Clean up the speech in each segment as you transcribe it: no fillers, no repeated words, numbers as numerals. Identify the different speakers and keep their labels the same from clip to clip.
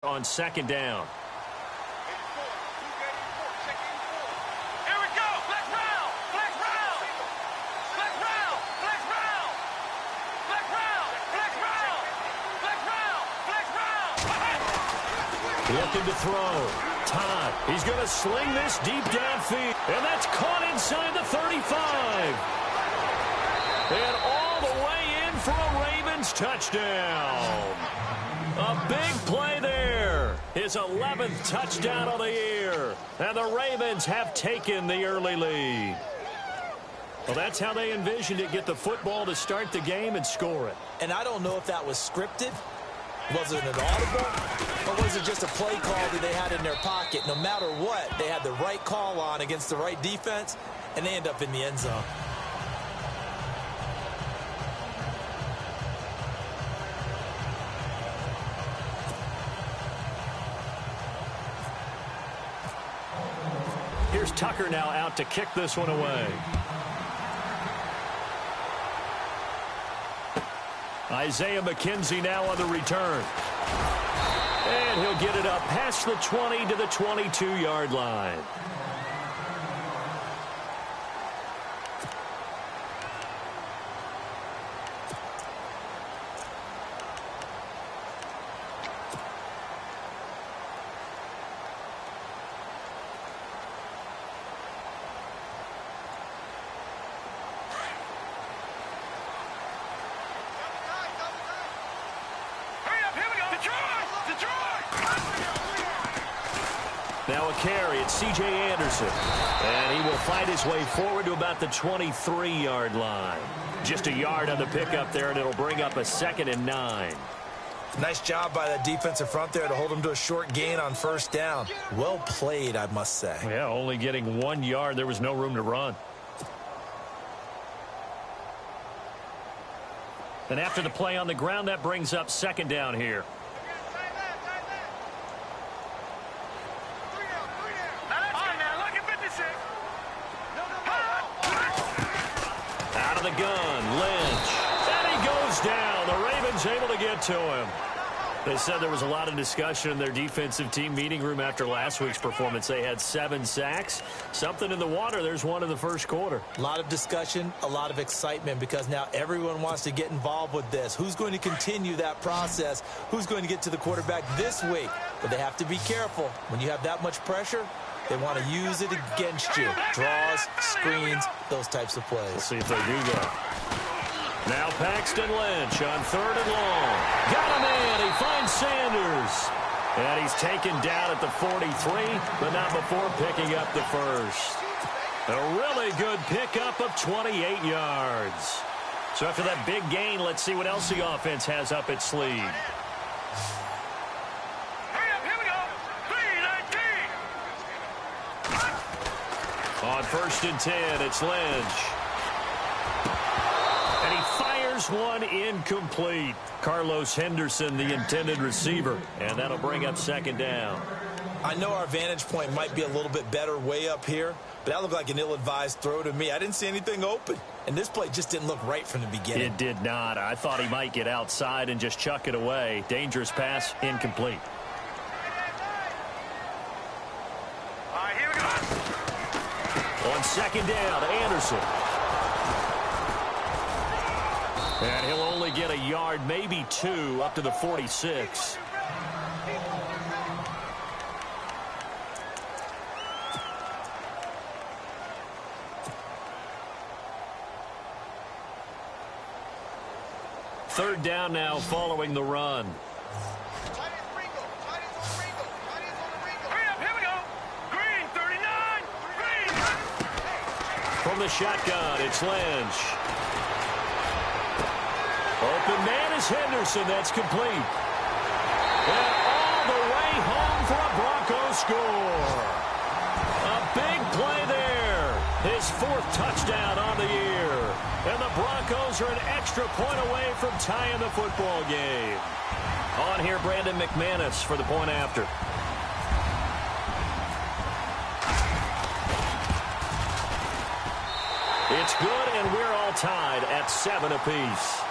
Speaker 1: On second down.
Speaker 2: Here we go. Flex round. Flex round. Flex round. Flex round. Flex round. Flex round. Flex round. Flex round.
Speaker 1: Looking to throw. Todd. He's going to sling this deep downfield. And that's caught inside the 35. And all the way in for a Ravens touchdown. A big play there. His 11th touchdown of the year. And the Ravens have taken the early lead. Well, that's how they envisioned it. Get the football to start the game and score it.
Speaker 3: And I don't know if that was scripted. Was it an audible? Or was it just a play call that they had in their pocket? No matter what, they had the right call on against the right defense, and they end up in the end zone.
Speaker 1: Here's Tucker now out to kick this one away. Isaiah McKenzie now on the return. And he'll get it up past the 20 to the 22-yard line. Now a carry, it's C.J. Anderson. And he will fight his way forward to about the 23-yard line. Just a yard on the pickup there, and it'll bring up a 2nd and 9.
Speaker 3: Nice job by that defensive front there to hold him to a short gain on first down. Well played, I must say.
Speaker 1: Yeah, only getting 1 yard. There was no room to run. And after the play on the ground, that brings up 2nd down here. The gun, Lynch, and he goes down. The Ravens able to get to him. They said there was a lot of discussion in their defensive team meeting room after last week's performance. They had 7 sacks. Something in the water. There's one in the first quarter.
Speaker 3: A lot of discussion, a lot of excitement, because now everyone wants to get involved with this. Who's going to continue that process? Who's going to get to the quarterback this week? But they have to be careful. When you have that much pressure, they want to use it against you. Draws, screens, those types of plays.
Speaker 1: We'll see if they do that. Now Paxton Lynch on 3rd and long. Got him in. He finds Sanders. And he's taken down at the 43, but not before picking up the first. A really good pickup of 28 yards. So after that big gain, let's see what else the offense has up its sleeve. On 1st and 10, it's Lynch. And he fires one incomplete. Carlos Henderson, the intended receiver. And that'll bring up 2nd down.
Speaker 3: I know our vantage point might be a little bit better way up here, but that looked like an ill-advised throw to me. I didn't see anything open. And this play just didn't look right from the beginning.
Speaker 1: It did not. I thought he might get outside and just chuck it away. Dangerous pass, incomplete. On 2nd down, Anderson. And he'll only get a yard, maybe 2, up to the 46. Third down now following the run. From the shotgun, it's Lynch. Open man is Henderson. That's complete. And all the way home for a Broncos score. A big play there. His 4th touchdown on the year. And the Broncos are an extra point away from tying the football game. On here, Brandon McManus for the point after. It's good, and we're all tied at 7 apiece.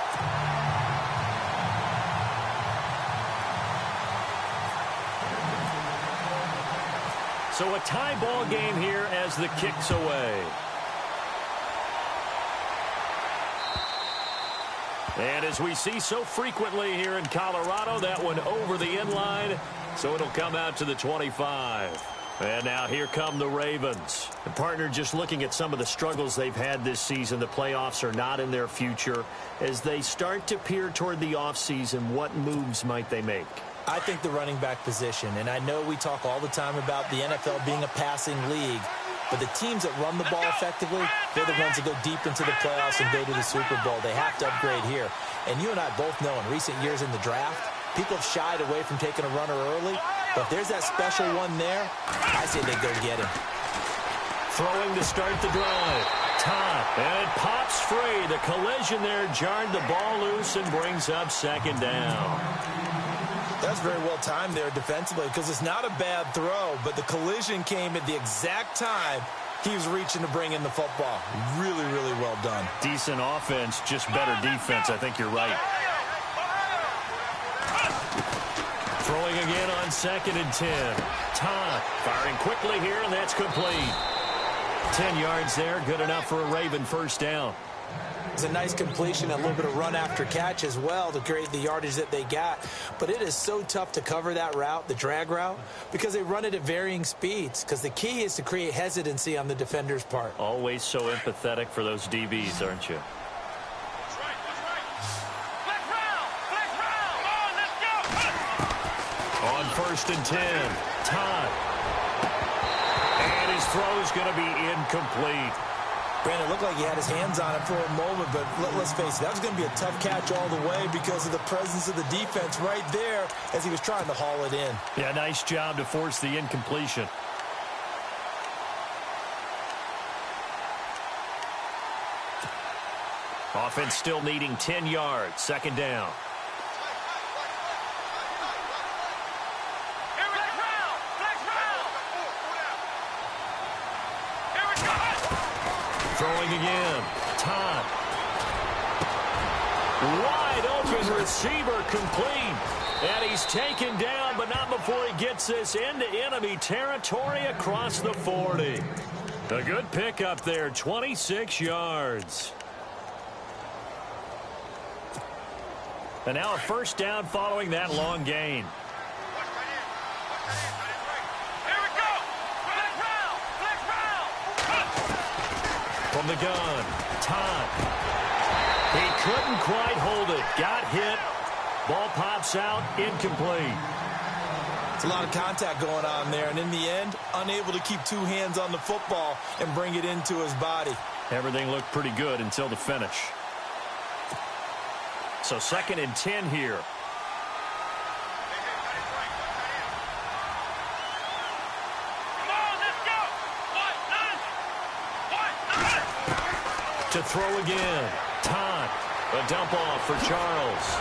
Speaker 1: So a tie ball game here as the kick's away. And as we see so frequently here in Colorado, that one over the inline, so it'll come out to the 25. And now here come the Ravens. And partner, just looking at some of the struggles they've had this season, the playoffs are not in their future. As they start to peer toward the offseason, what moves might they make?
Speaker 3: I think the running back position, and I know we talk all the time about the NFL being a passing league, but the teams that run the ball effectively, they're the ones that go deep into the playoffs and go to the Super Bowl. They have to upgrade here. And you and I both know in recent years in the draft, people have shied away from taking a runner early. But if there's that special one there, I say they go get him.
Speaker 1: Throwing to start the drive. Todd, and it pops free. The collision there jarred the ball loose and brings up second down.
Speaker 3: That's very well timed there defensively because it's not a bad throw, but the collision came at the exact time he was reaching to bring in the football. Really, really well done.
Speaker 1: Decent offense, just better defense. I think you're right. Throwing again on 2nd and 10. Todd firing quickly here, and that's complete. 10 yards there, good enough for a Raven first down.
Speaker 3: It's a nice completion, a little bit of run after catch as well to create the yardage that they got. But it is so tough to cover that route, the drag route, because they run it at varying speeds. Because the key is to create hesitancy on the defender's part.
Speaker 1: Always so empathetic for those DBs, aren't you? On 1st and 10, Todd. And his throw is going to be incomplete.
Speaker 3: Brandon, it looked like he had his hands on it for a moment, but let's face it, that was going to be a tough catch all the way because of the presence of the defense right there as he was trying to haul it in.
Speaker 1: Yeah, nice job to force the incompletion. Offense still needing 10 yards, 2nd down. Throwing again. Todd. Wide open receiver complete. And he's taken down, but not before he gets this into enemy territory across the 40. A good pickup there, 26 yards. And now a first down following that long gain. From the gun, Todd. He couldn't quite hold it. Got hit. Ball pops out, incomplete.
Speaker 3: It's a lot of contact going on there, and in the end, unable to keep 2 hands on the football and bring it into his body.
Speaker 1: Everything looked pretty good until the finish. So 2nd and 10 here. To throw again. Todd. A dump off for Charles.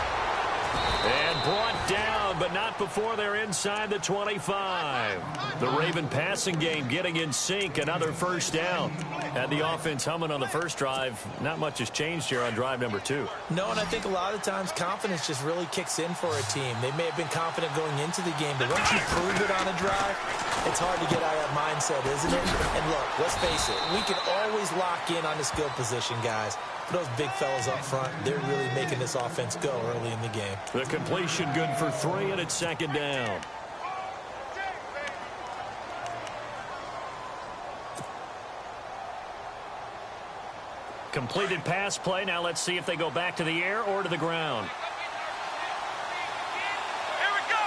Speaker 1: And brought down, but not before they're inside the 25. The Raven passing game getting in sync. Another first down. Had the offense humming on the first drive. Not much has changed here on drive number 2.
Speaker 3: No, and I think a lot of times confidence just really kicks in for a team. They may have been confident going into the game, but once you prove it on a drive, it's hard to get out of that mindset, isn't it? And look, let's face it, we can always lock in on the skill position, guys. Those big fellas up front, they're really making this offense go early in the game.
Speaker 1: The completion good for 3, and it's 2nd down. Completed pass play. Now let's see if they go back to the air or to the ground.
Speaker 2: Here we go.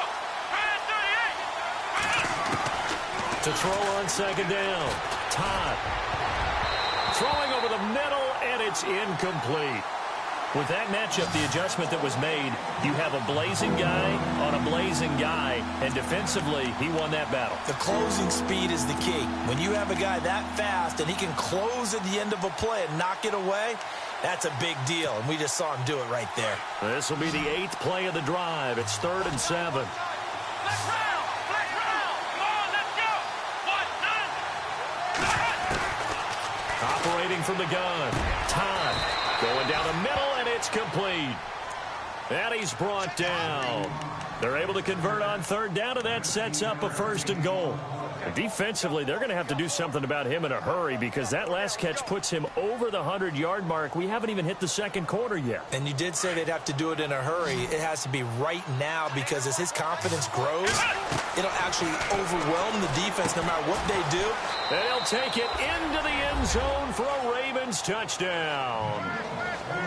Speaker 1: To throw on 2nd down. Todd. Throwing over the middle, and it's incomplete. With that matchup, the adjustment that was made, you have a blazing guy on a blazing guy, and defensively, he won that battle.
Speaker 3: The closing speed is the key. When you have a guy that fast and he can close at the end of a play and knock it away, that's a big deal, and we just saw him do it right there.
Speaker 1: This will be the 8th play of the drive. It's 3rd and 7. Operating from the gun. Todd going down the middle, and it's complete. And he's brought down. They're able to convert on 3rd down, and that sets up a 1st and goal. Defensively, they're going to have to do something about him in a hurry because that last catch puts him over the 100-yard mark. We haven't even hit the second quarter yet.
Speaker 3: And you did say they'd have to do it in a hurry. It has to be right now because as his confidence grows, it'll actually overwhelm the defense no matter what they do.
Speaker 1: And he'll take it into the end zone for a Ravens touchdown.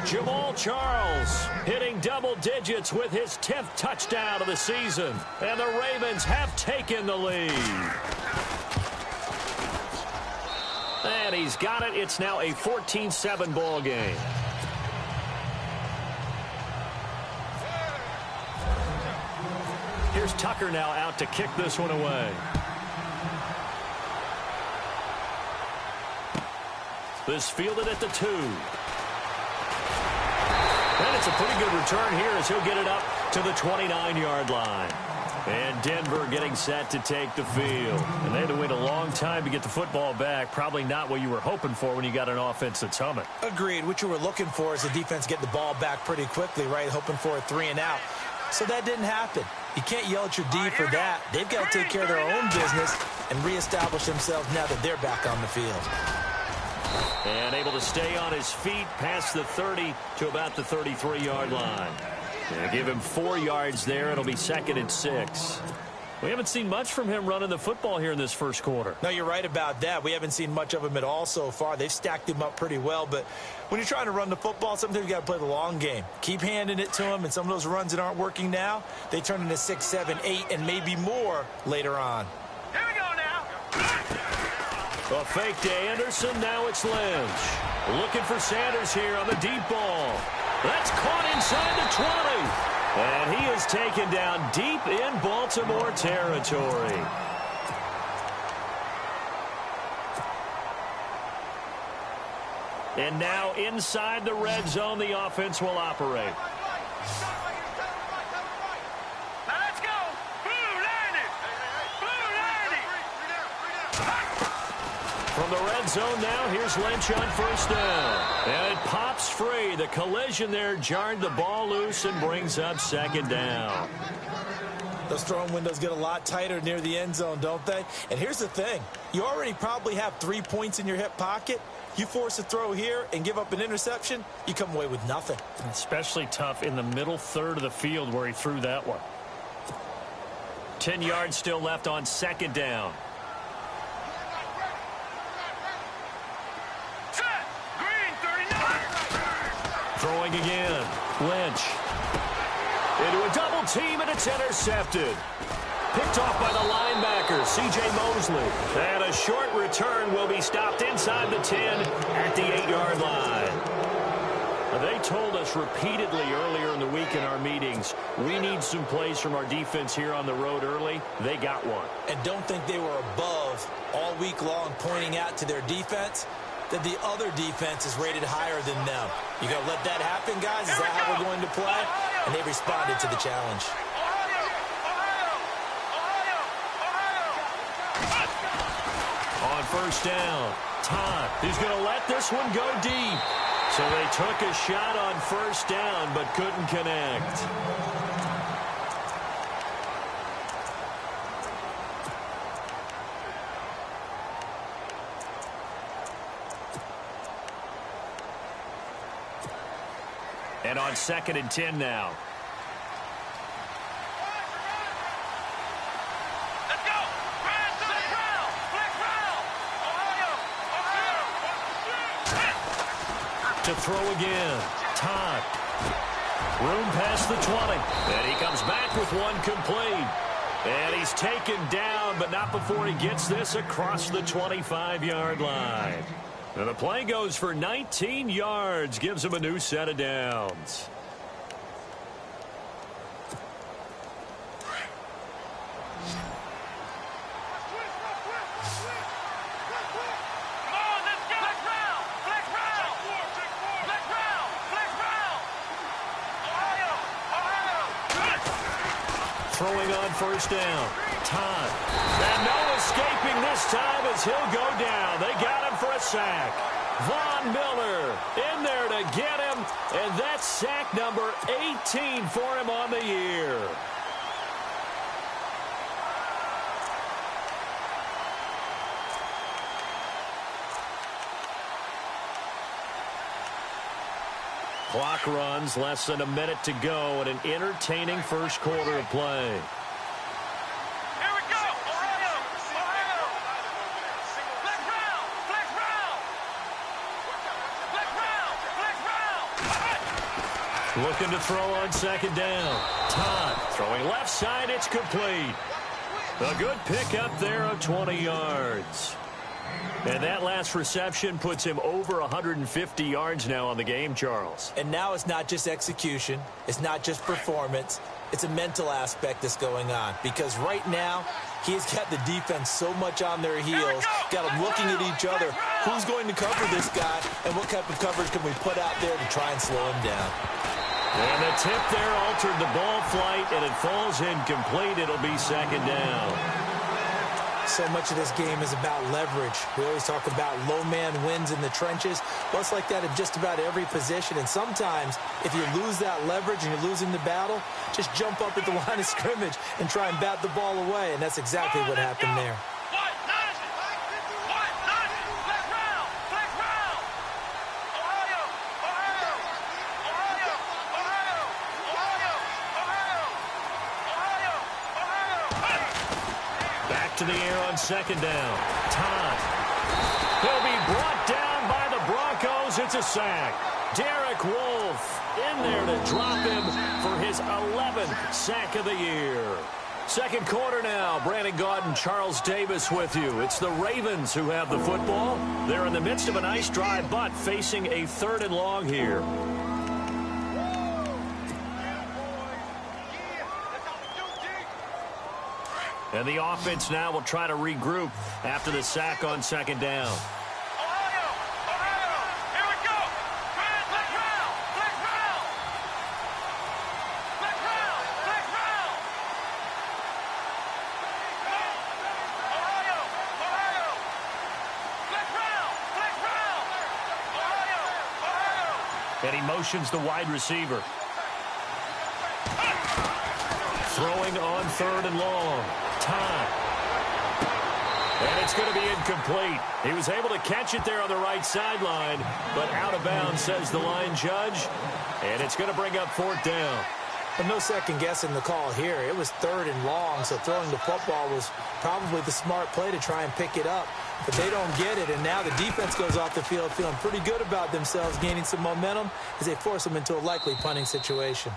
Speaker 1: Jamal Charles hitting double digits with his 10th touchdown of the season. And the Ravens have taken the lead. And he's got it. It's now a 14-7 ball game. Here's Tucker now out to kick this one away. This fielded at the 2. And it's a pretty good return here as he'll get it up to the 29-yard line. And Denver getting set to take the field. And they had to wait a long time to get the football back. Probably not what you were hoping for when you got an offense that's humming.
Speaker 3: Agreed. What you were looking for is the defense get the ball back pretty quickly, right? Hoping for a 3-and-out. So that didn't happen. You can't yell at your D for that. They've got to take care of their own business and reestablish themselves now that they're back on the field.
Speaker 1: And able to stay on his feet past the 30 to about the 33-yard line. And give him 4 yards there. It'll be 2nd and 6. We haven't seen much from him running the football here in this first quarter.
Speaker 3: No, you're right about that. We haven't seen much of him at all so far. They've stacked him up pretty well. But when you're trying to run the football, sometimes you got to play the long game. Keep handing it to him. And some of those runs that aren't working now, they turn into 6, 7, 8, and maybe more later on.
Speaker 2: Here we go now.
Speaker 1: A fake to Anderson. Now it's Lynch. Looking for Sanders here on the deep ball. That's caught inside the 20. And he is taken down deep in Baltimore territory. And now inside the red zone, the offense will operate.
Speaker 2: Now let's go. Blue landed. Blue landed.
Speaker 1: From the red zone now, here's Lynch on first down. And it pops free. The collision there jarred the ball loose and brings up 2nd down.
Speaker 3: Those throwing windows get a lot tighter near the end zone, don't they? And here's the thing. You already probably have 3 points in your hip pocket. You force a throw here and give up an interception, you come away with nothing.
Speaker 1: Especially tough in the middle third of the field where he threw that one. 10 yards still left on 2nd down. Throwing again. Lynch. Into a double team, and it's intercepted. Picked off by the linebacker, C.J. Mosley. And a short return will be stopped inside the 10 at the 8-yard line. They told us repeatedly earlier in the week in our meetings, we need some plays from our defense here on the road early. They got one.
Speaker 3: And don't think they were above all week long pointing out to their defense that the other defense is rated higher than them. You going to let that happen, guys? Is that how we're going to play? And they responded to the challenge.
Speaker 1: On first down, Todd, he's going to let this one go deep. So they took a shot on first down but couldn't connect. And on 2nd and 10 now.
Speaker 2: Let's go. Flex round. Flex round. Ohio.
Speaker 1: To throw again. Todd. Room past the 20. And he comes back with one complete. And he's taken down, but not before he gets this across the 25-yard line. And the play goes for 19 yards, gives him a new set of downs. Throwing on first down. Todd. And no escaping this time as he'll go down. They got him for a sack. Von Miller in there to get him. And that's sack number 18 for him on the year. Clock runs, less than a minute to go, and an entertaining first quarter of play.
Speaker 2: Here we go. Ohio. Ohio. Flex round. Flex round. Flex round. Flex round.
Speaker 1: Looking to throw on second down. Todd throwing left side. It's complete. A good pickup there of 20 yards. And that last reception puts him over 150 yards now on the game, Charles.
Speaker 3: And now it's not just execution. It's not just performance. It's a mental aspect that's going on. Because right now, he's got the defense so much on their heels, got them looking at each other. Who's going to cover this guy, and what type of coverage can we put out there to try and slow him down?
Speaker 1: And the tip there altered the ball flight, and it falls incomplete. It'll be second down.
Speaker 3: So much of this game is about leverage. We always talk about low man wins in the trenches. Well, it's like that in just about every position. And sometimes, if you lose that leverage and you're losing the battle, just jump up at the line of scrimmage and try and bat the ball away. And that's exactly what happened there.
Speaker 1: To the air on second down. Todd. He'll be brought down by the Broncos. It's a sack. Derek Wolfe in there to drop him for his 11th sack of the year. Second quarter now. Brandon Gaudin, Charles Davis with you. It's the Ravens who have the football. They're in the midst of a nice drive, but facing a 3rd and long here. And the offense now will try to regroup after the sack on second down.
Speaker 2: Ohio. Ohio. Here we go. Flex round. Flex round. Flex round. Flex round. Ohio. Ohio. Flex round. Flex round. Ohio. Ohio.
Speaker 1: And he motions the wide receiver. Throwing on 3rd and long. Time. And it's going to be incomplete. He was able to catch it there on the right sideline, but out of bounds, says the line judge. And it's going to bring up 4th down.
Speaker 3: But no second guessing the call here. It was 3rd and long, so throwing the football was probably the smart play to try and pick it up. But they don't get it, and now the defense goes off the field feeling pretty good about themselves, gaining some momentum as they force them into a likely punting situation.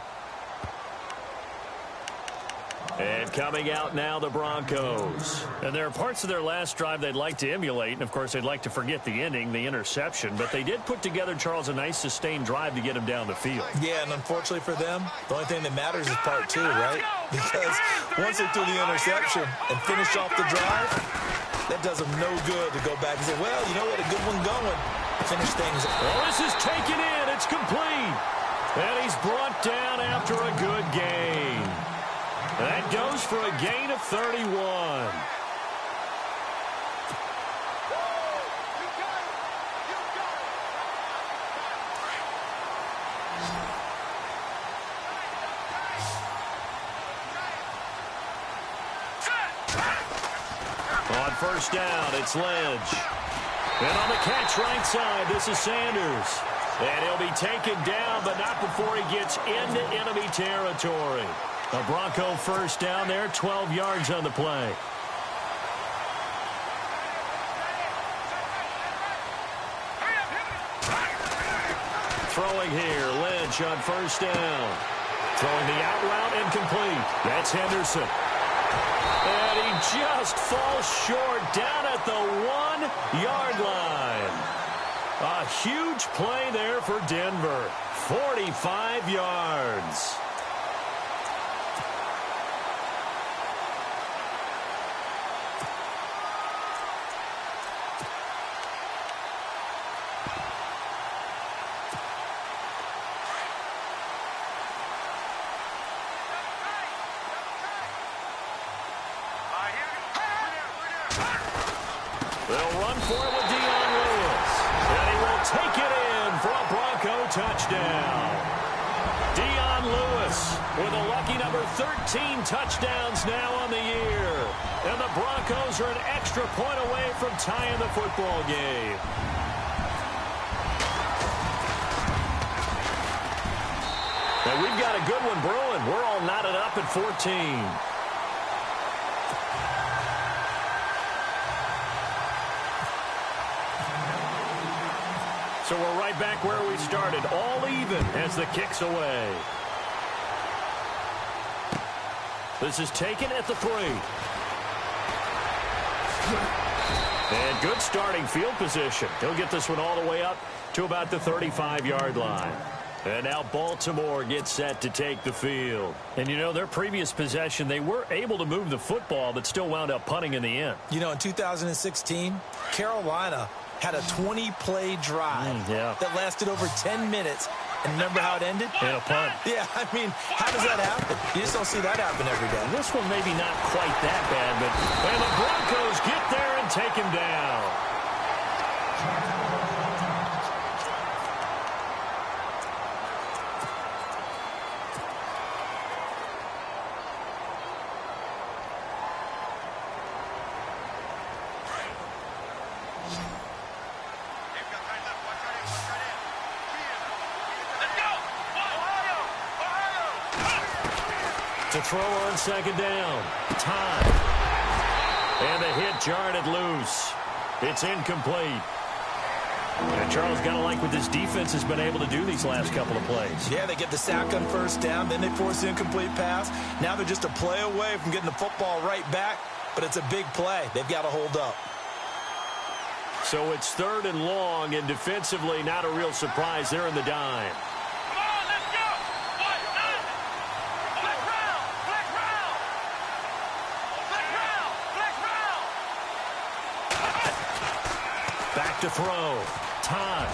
Speaker 1: And coming out now, the Broncos. And there are parts of their last drive they'd like to emulate. And, of course, they'd like to forget the ending, the interception. But they did put together, Charles, a nice sustained drive to get him down the field.
Speaker 3: Yeah, and unfortunately for them, the only thing that matters is part 2, right? Because once they threw the interception and finished off the drive, that does them no good to go back and say, well, you know what, a good one going. Finish things.
Speaker 1: Well, this is taken in. It's complete. And he's brought down after a good gain. That goes for a gain of 31. On first down, it's Lynch. And on the catch right side, this is Sanders. And he'll be taken down, but not before he gets into enemy territory. A Bronco first down there, 12 yards on the play. Throwing here, Lynch on first down. Throwing the out route incomplete. That's Henderson. And he just falls short down at the 1-yard line. A huge play there for Denver. 45 yards. They'll run for it with Dion Lewis. And he will take it in for a Bronco touchdown. Dion Lewis with a lucky number 13 touchdowns now on the year. And the Broncos are an extra point away from tying the football game. And we've got a good one brewing. We're all knotted up at 14. So we're right back where we started, all even as the kick's away. This is taken at the 3. And good starting field position. He'll get this one all the way up to about the 35-yard line. And now Baltimore gets set to take the field. And, you know, their previous possession, they were able to move the football, but still wound up punting in the end.
Speaker 3: You know, in 2016, Carolina had a 20-play drive that lasted over 10 minutes. And remember how it ended?
Speaker 1: In a punt.
Speaker 3: Yeah, I mean, how does that happen? You just don't see that happen every day.
Speaker 1: This one maybe not quite that bad, but and the Broncos get there and take him down. To throw on second down. Time. And the hit jarred it loose. It's incomplete. And Charles, got to like what this defense has been able to do these last couple of plays.
Speaker 3: Yeah, they get the sack on first down, then they force the incomplete pass. Now they're just a play away from getting the football right back, but it's a big play. They've got to hold up.
Speaker 1: So it's 3rd and long, and defensively not a real surprise. They're in the dime. To throw. Time.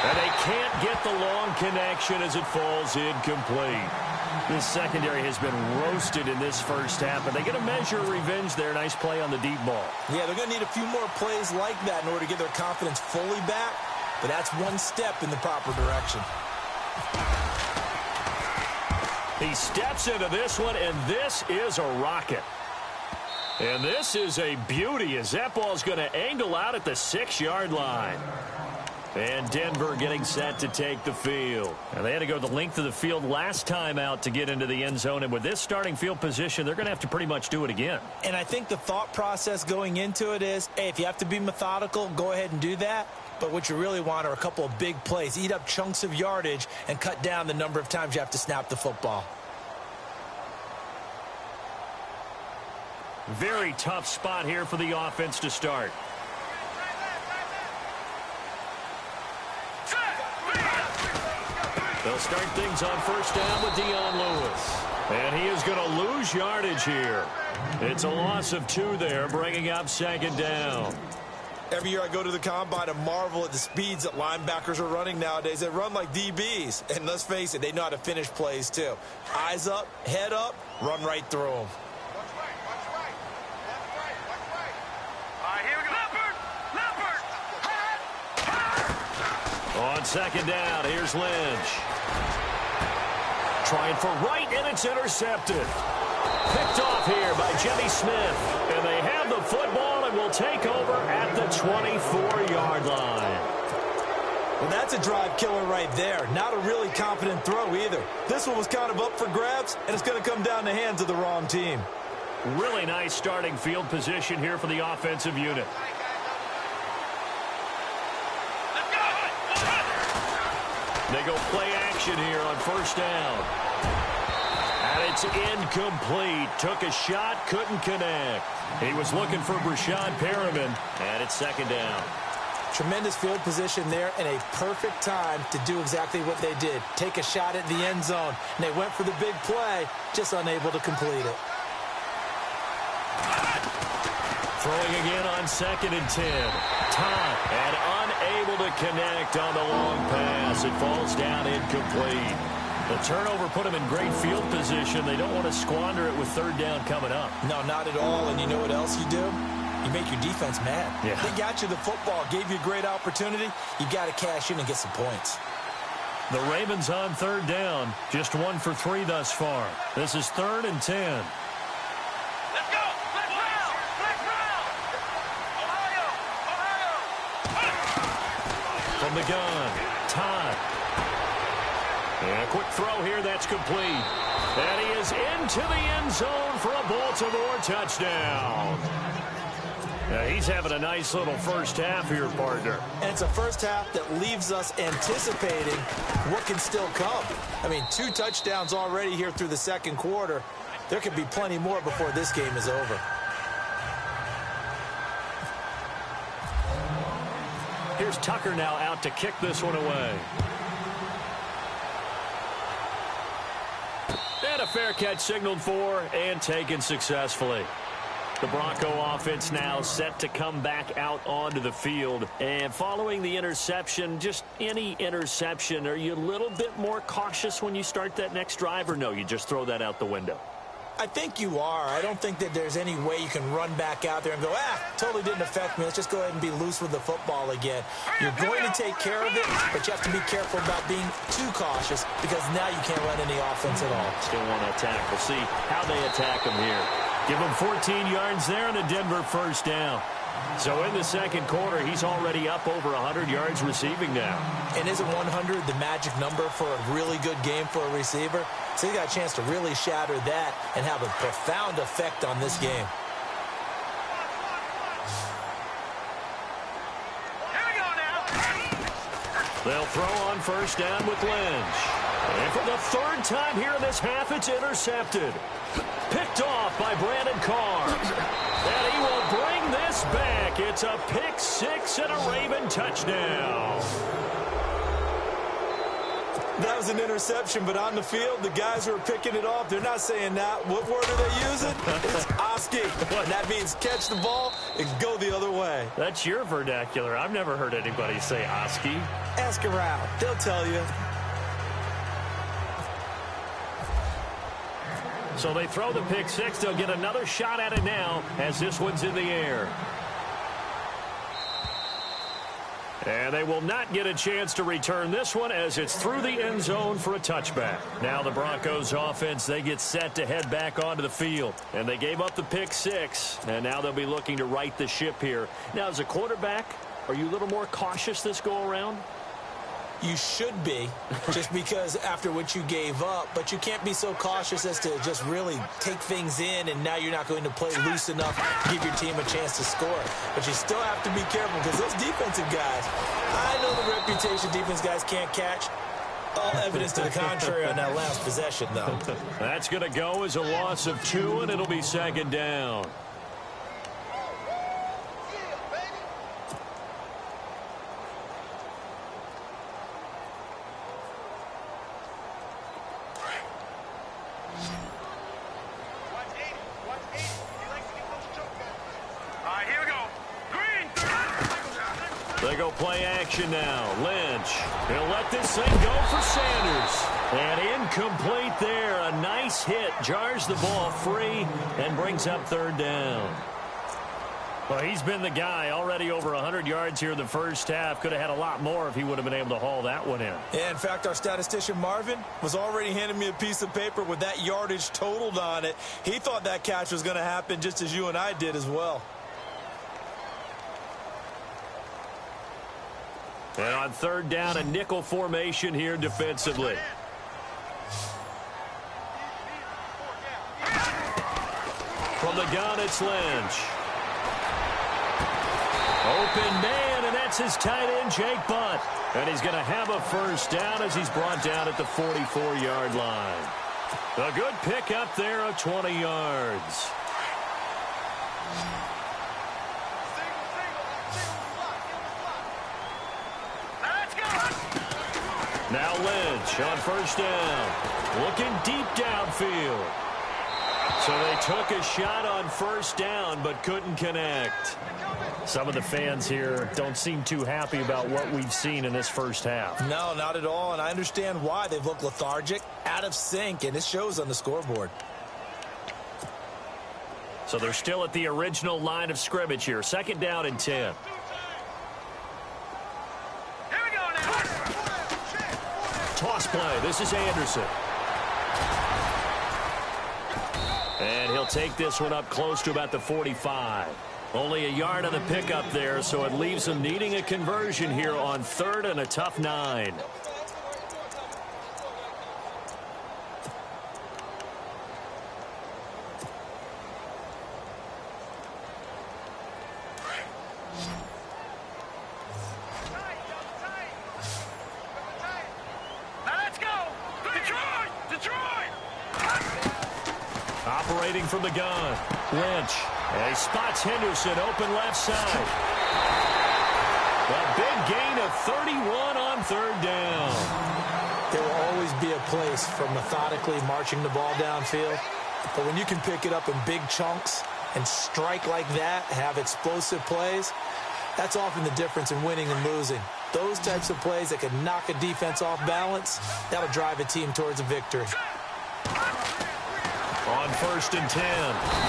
Speaker 1: And they can't get the long connection as it falls incomplete. This secondary has been roasted in this first half, but they get a measure of revenge there. Nice play on the deep ball. Yeah, they're going to need a few more plays like that in order to get their confidence fully back, but that's one step in the proper direction. He steps into this one, and this is a rocket. And this is a beauty as that ball's going to angle out at the 6-yard line. And Denver getting set to take the field. And they had to go the length of the field last time out to get into the end zone. And with this starting field position, they're going to have to pretty much do it again. And I think the thought process going into it is, hey, if you have to be methodical, go ahead and do that. But what you really want are a couple of big plays. Eat up chunks of yardage and cut down the number of times you have to snap the football. Very tough spot here for the offense to start. They'll start things on first down with Dion Lewis. And he is going to lose yardage here. It's a loss of 2 there, bringing up second down. Every year I go to the combine and marvel at the speeds that linebackers are running nowadays. They run like DBs. And let's face it, they know how to finish plays too. Eyes up, head up, run right through them. On second down, here's Lynch. Trying for right, and it's intercepted. Picked off here by Jimmy Smith. And they have the football and will take over at the 24-yard line. Well, that's a drive killer right there. Not a really confident throw either. This one was kind of up for grabs, and it's going to come down the hands of the wrong team. Really nice starting field position here for the offensive unit. They go play action here on first down. And it's incomplete. Took a shot, couldn't connect. He was looking for Brashad Perriman, and it's second down. Tremendous field position there and a perfect time to do exactly what they did. Take a shot at the end zone. And they went for the big play, just unable to complete it. Throwing again on second and 10. Time and unable to connect on the long pass. It falls down incomplete. The turnover put them in great field position. They don't want to squander it with third down coming up. No, not at all. And you know what else you do? You make your defense mad. Yeah. They got you the football, gave you a great opportunity. You got to cash in and get some points. The Ravens on third down. Just 1 for 3 thus far. This is 3rd and 10. From the gun, time. And a quick throw here, that's complete. And he is into the end zone for a Baltimore touchdown. He's having a nice little first half here, partner.
Speaker 3: And it's a first half that leaves us anticipating what can still come. I mean, 2 touchdowns already here through the second quarter. There could be plenty more before this game is over.
Speaker 1: Here's Tucker now out to kick this one away. And a fair catch signaled for and taken successfully. The Bronco offense now set to come back out onto the field. And following the interception, just any interception, are you a little bit more cautious when you start that next drive, or no, you just throw that out the window?
Speaker 3: I think you are. I don't think that there's any way you can run back out there and go, totally didn't affect me. Let's just go ahead and be loose with the football again. You're going to take care of it, but you have to be careful about being too cautious because now you can't run any offense at all.
Speaker 1: Still want to attack. We'll see how they attack him here. Give him 14 yards there and a Denver first down. So in the second quarter, he's already up over 100 yards receiving now.
Speaker 3: And isn't 100 the magic number for a really good game for a receiver? So he got a chance to really shatter that and have a profound effect on this game.
Speaker 2: Here we go now.
Speaker 1: They'll throw on first down with Lynch. And for the third time here in this half, it's intercepted. Picked off by Brandon Carr. And he will bring this back. It's a pick six and a Raven touchdown.
Speaker 3: That was an interception, but on the field, the guys who are picking it off, they're not saying that. What word are they using? It's Oski. And that means catch the ball and go the other way.
Speaker 1: That's your vernacular. I've never heard anybody say Oski.
Speaker 3: Ask around. They'll tell you.
Speaker 1: So they throw the pick six. They'll get another shot at it now as this one's in the air. And they will not get a chance to return this one as it's through the end zone for a touchback. Now the Broncos offense, they get set to head back onto the field. And they gave up the pick six. And now they'll be looking to right the ship here. Now as a quarterback, are you a little more cautious this go around?
Speaker 3: You should be, just because after what you gave up, but you can't be so cautious as to just really take things in, and now you're not going to play loose enough to give your team a chance to score. But you still have to be careful because those defensive guys, I know the reputation defense guys can't catch. All evidence to the contrary on that last possession, though.
Speaker 1: That's going to go as a loss of 2, and it'll be second down. They go play action now. Lynch. He'll let this thing go for Sanders. And incomplete there. A nice hit. Jars the ball free and brings up third down. Well, he's been the guy already over 100 yards here in the first half. Could have had a lot more if he would have been able to haul that one in.
Speaker 3: Yeah, in fact, our statistician Marvin was already handing me a piece of paper with that yardage totaled on it. He thought that catch was going to happen just as you and I did as well.
Speaker 1: And on third down, a nickel formation here defensively. From the gun, it's Lynch. Open man, and that's his tight end, Jake Butt. And he's going to have a first down as he's brought down at the 44-yard line. A good pickup there of 20 yards. Now Lynch on first down. Looking deep downfield. So they took a shot on first down but couldn't connect. Some of the fans here don't seem too happy about what we've seen in this first half.
Speaker 3: No, not at all, and I understand why. They've looked lethargic, out of sync, and it shows on the scoreboard.
Speaker 1: So they're still at the original line of scrimmage here. Second down and 10. Toss play. This is Anderson. And he'll take this one up close to about the 45. Only a yard on the pickup there, so it leaves him needing a conversion here on third and a tough 9. waiting from the gun. Lynch. And he spots Henderson open left side. A big gain of 31 on third down.
Speaker 3: There will always be a place for methodically marching the ball downfield. But when you can pick it up in big chunks and strike like that, have explosive plays, that's often the difference in winning and losing. Those types of plays that can knock a defense off balance, that'll drive a team towards a victory.
Speaker 1: On 1st and 10,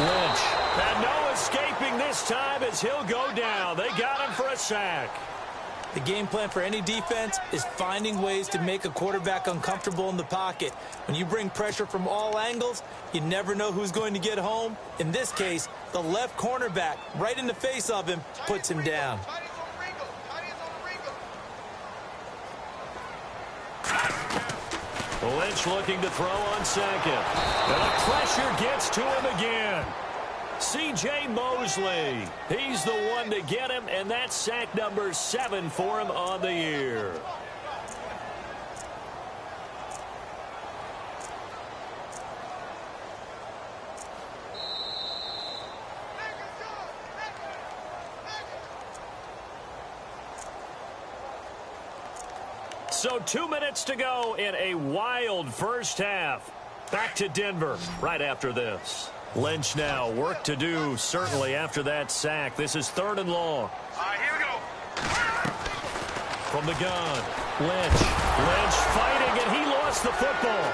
Speaker 1: Lynch. And no escaping this time as he'll go down. They got him for a sack.
Speaker 3: The game plan for any defense is finding ways to make a quarterback uncomfortable in the pocket. When you bring pressure from all angles, you never know who's going to get home. In this case, the left cornerback, right in the face of him, puts him down.
Speaker 1: Lynch looking to throw on second. And the pressure gets to him again. C.J. Mosley, he's the one to get him, and that's sack number 7 for him on the year. So 2 minutes to go in a wild first half. Back to Denver right after this. Lynch now, work to do, certainly, after that sack. This is 3rd and long.
Speaker 2: Here we go.
Speaker 1: From the gun, Lynch. Lynch fighting, and he lost the football.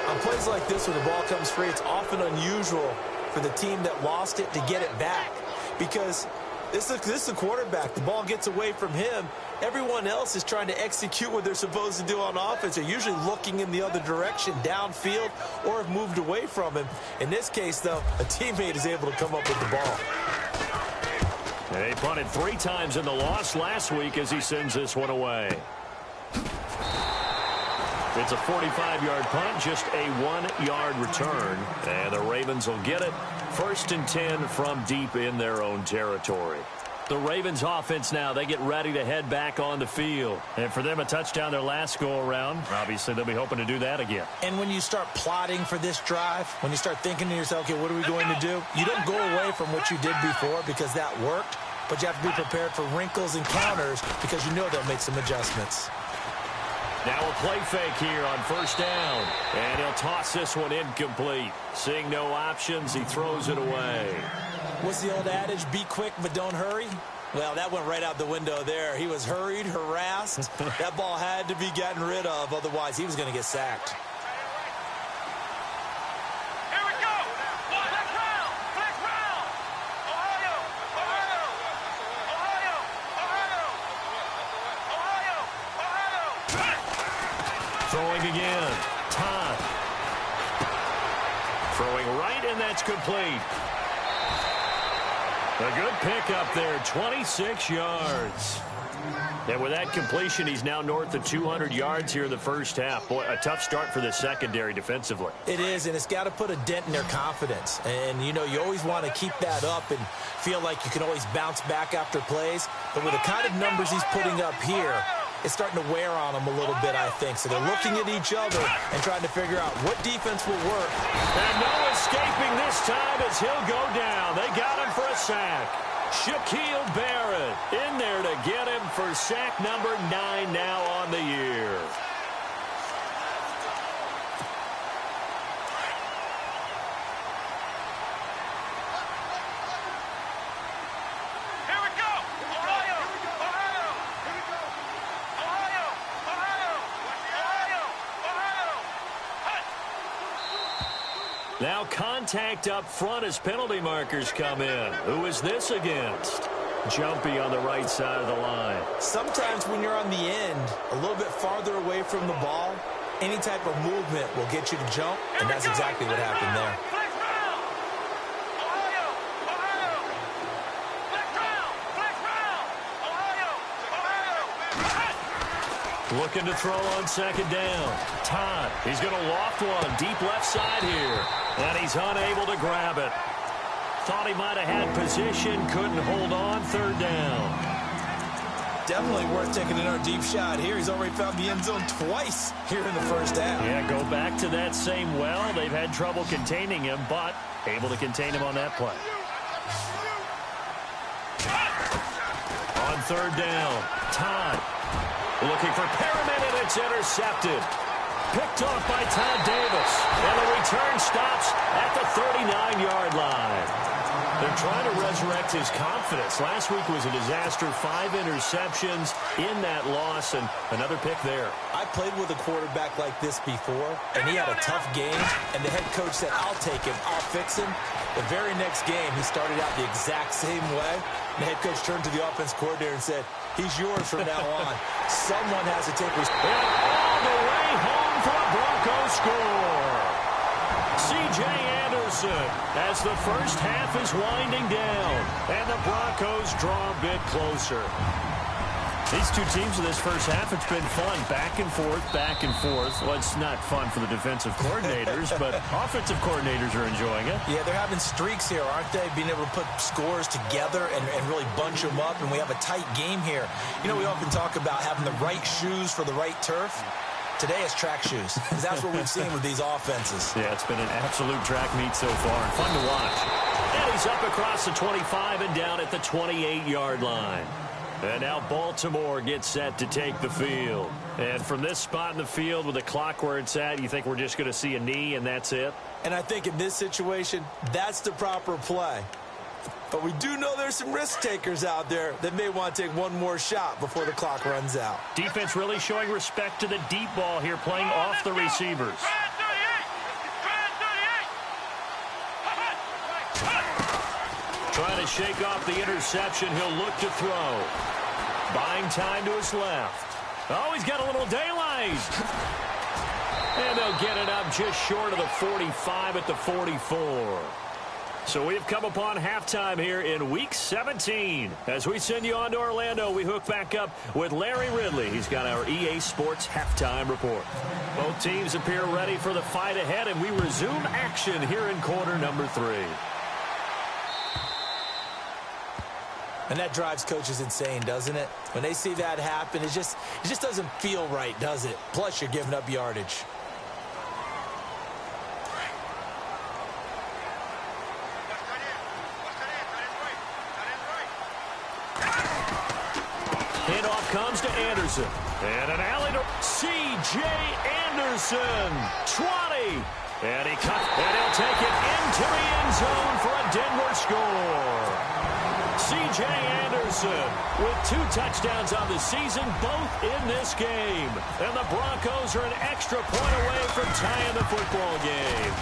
Speaker 3: On plays like this where the ball comes free, it's often unusual for the team that lost it to get it back. Because this is a quarterback. The ball gets away from him. Everyone else is trying to execute what they're supposed to do on offense. They're usually looking in the other direction, downfield, or have moved away from him. In this case, though, a teammate is able to come up with the ball.
Speaker 1: They punted 3 times in the loss last week as he sends this one away. It's a 45-yard punt, just a 1-yard return. And the Ravens will get it. 1st and 10 from deep in their own territory. The Ravens offense now, they get ready to head back on the field. And for them, a touchdown their last go-around. Obviously, they'll be hoping to do that again.
Speaker 3: And when you start plotting for this drive, when you start thinking to yourself, okay, what are we going to do? You don't go away from what you did before because that worked, but you have to be prepared for wrinkles and counters because you know they'll make some adjustments.
Speaker 1: Now a play fake here on 1st down. And he'll toss this one incomplete. Seeing no options, he throws it away.
Speaker 3: What's the old adage? Be quick, but don't hurry. Well, that went right out the window there. He was hurried, harassed. That ball had to be gotten rid of. Otherwise, he was going to get sacked.
Speaker 2: Here we go. Flex round. Flex round. Ohio. Ohio. Ohio. Ohio. Ohio. Ohio.
Speaker 1: Throwing again. Todd. Throwing right, and that's complete. A good pickup there, 26 yards. And with that completion, he's now north of 200 yards here in the first half. Boy, a tough start for the secondary defensively.
Speaker 3: It is, and it's got to put a dent in their confidence. And, you know, you always want to keep that up and feel like you can always bounce back after plays. But with the kind of numbers he's putting up here, it's starting to wear on them a little bit, I think. So they're looking at each other and trying to figure out what defense will work.
Speaker 1: And no escaping this time as he'll go down. They got him for a sack. Shaquille Barrett in there to get him for sack number 9 now on the year. Now contact up front as penalty markers come in. Who is this against? Jumpy on the right side of the line.
Speaker 3: Sometimes when you're on the end, a little bit farther away from the ball, any type of movement will get you to jump, and that's exactly what happened there.
Speaker 1: Looking to throw on 2nd down. Todd, he's going to loft one deep left side here. And he's unable to grab it. Thought he might have had position, couldn't hold on. 3rd down.
Speaker 3: Definitely worth taking another deep shot here. He's already found the end zone twice here in the first half.
Speaker 1: Yeah, go back to that same well. They've had trouble containing him, but able to contain him on that play. On third down, Todd looking for Perriman, and it's intercepted. Picked off by Todd Davis, and the return stops at the 39-yard line. They're trying to resurrect his confidence. Last week was a disaster, 5 interceptions in that loss, and another pick there.
Speaker 3: I played with a quarterback like this before, and he had a tough game, and the head coach said, I'll take him, I'll fix him. The very next game, he started out the exact same way. The head coach turned to the offense coordinator and said, he's yours from now on. Someone has to take responsibility.
Speaker 1: And all the way home for a Broncos score. C.J. Anderson as the first half is winding down, and the Broncos draw a bit closer. These two teams in this first half, it's been fun. Back and forth, back and forth. Well, it's not fun for the defensive coordinators, but offensive coordinators are enjoying it.
Speaker 3: Yeah, they're having streaks here, aren't they? Being able to put scores together and really bunch them up, and we have a tight game here. You know, we often talk about having the right shoes for the right turf. Today it's track shoes, because that's what we've seen with these offenses.
Speaker 1: Yeah, it's been an absolute track meet so far, and fun to watch. And he's up across the 25 and down at the 28-yard line. And now Baltimore gets set to take the field. And from this spot in the field with the clock where it's at, you think we're just going to see a knee and that's it?
Speaker 3: And I think in this situation, that's the proper play. But we do know there's some risk takers out there that may want to take one more shot before the clock runs out.
Speaker 1: Defense really showing respect to the deep ball here, playing off the receivers. Trying to shake off the interception. He'll look to throw. Buying time to his left. Oh, he's got a little daylight. And they'll get it up just short of the 45 at the 44. So we've come upon halftime here in Week 17. As we send you on to Orlando, we hook back up with Larry Ridley. He's got our EA Sports Halftime Report. Both teams appear ready for the fight ahead, and we resume action here in quarter number 3.
Speaker 3: And that drives coaches insane, doesn't it? When they see that happen, it just doesn't feel right, does it? Plus, you're giving up yardage.
Speaker 1: Handoff comes to Anderson. And an alley to C.J. Anderson. 20. And he cut. And he'll take it into the end zone for a Denver score. C.J. Anderson with 2 touchdowns on the season, both in this game. And the Broncos are an extra point away from tying the football game.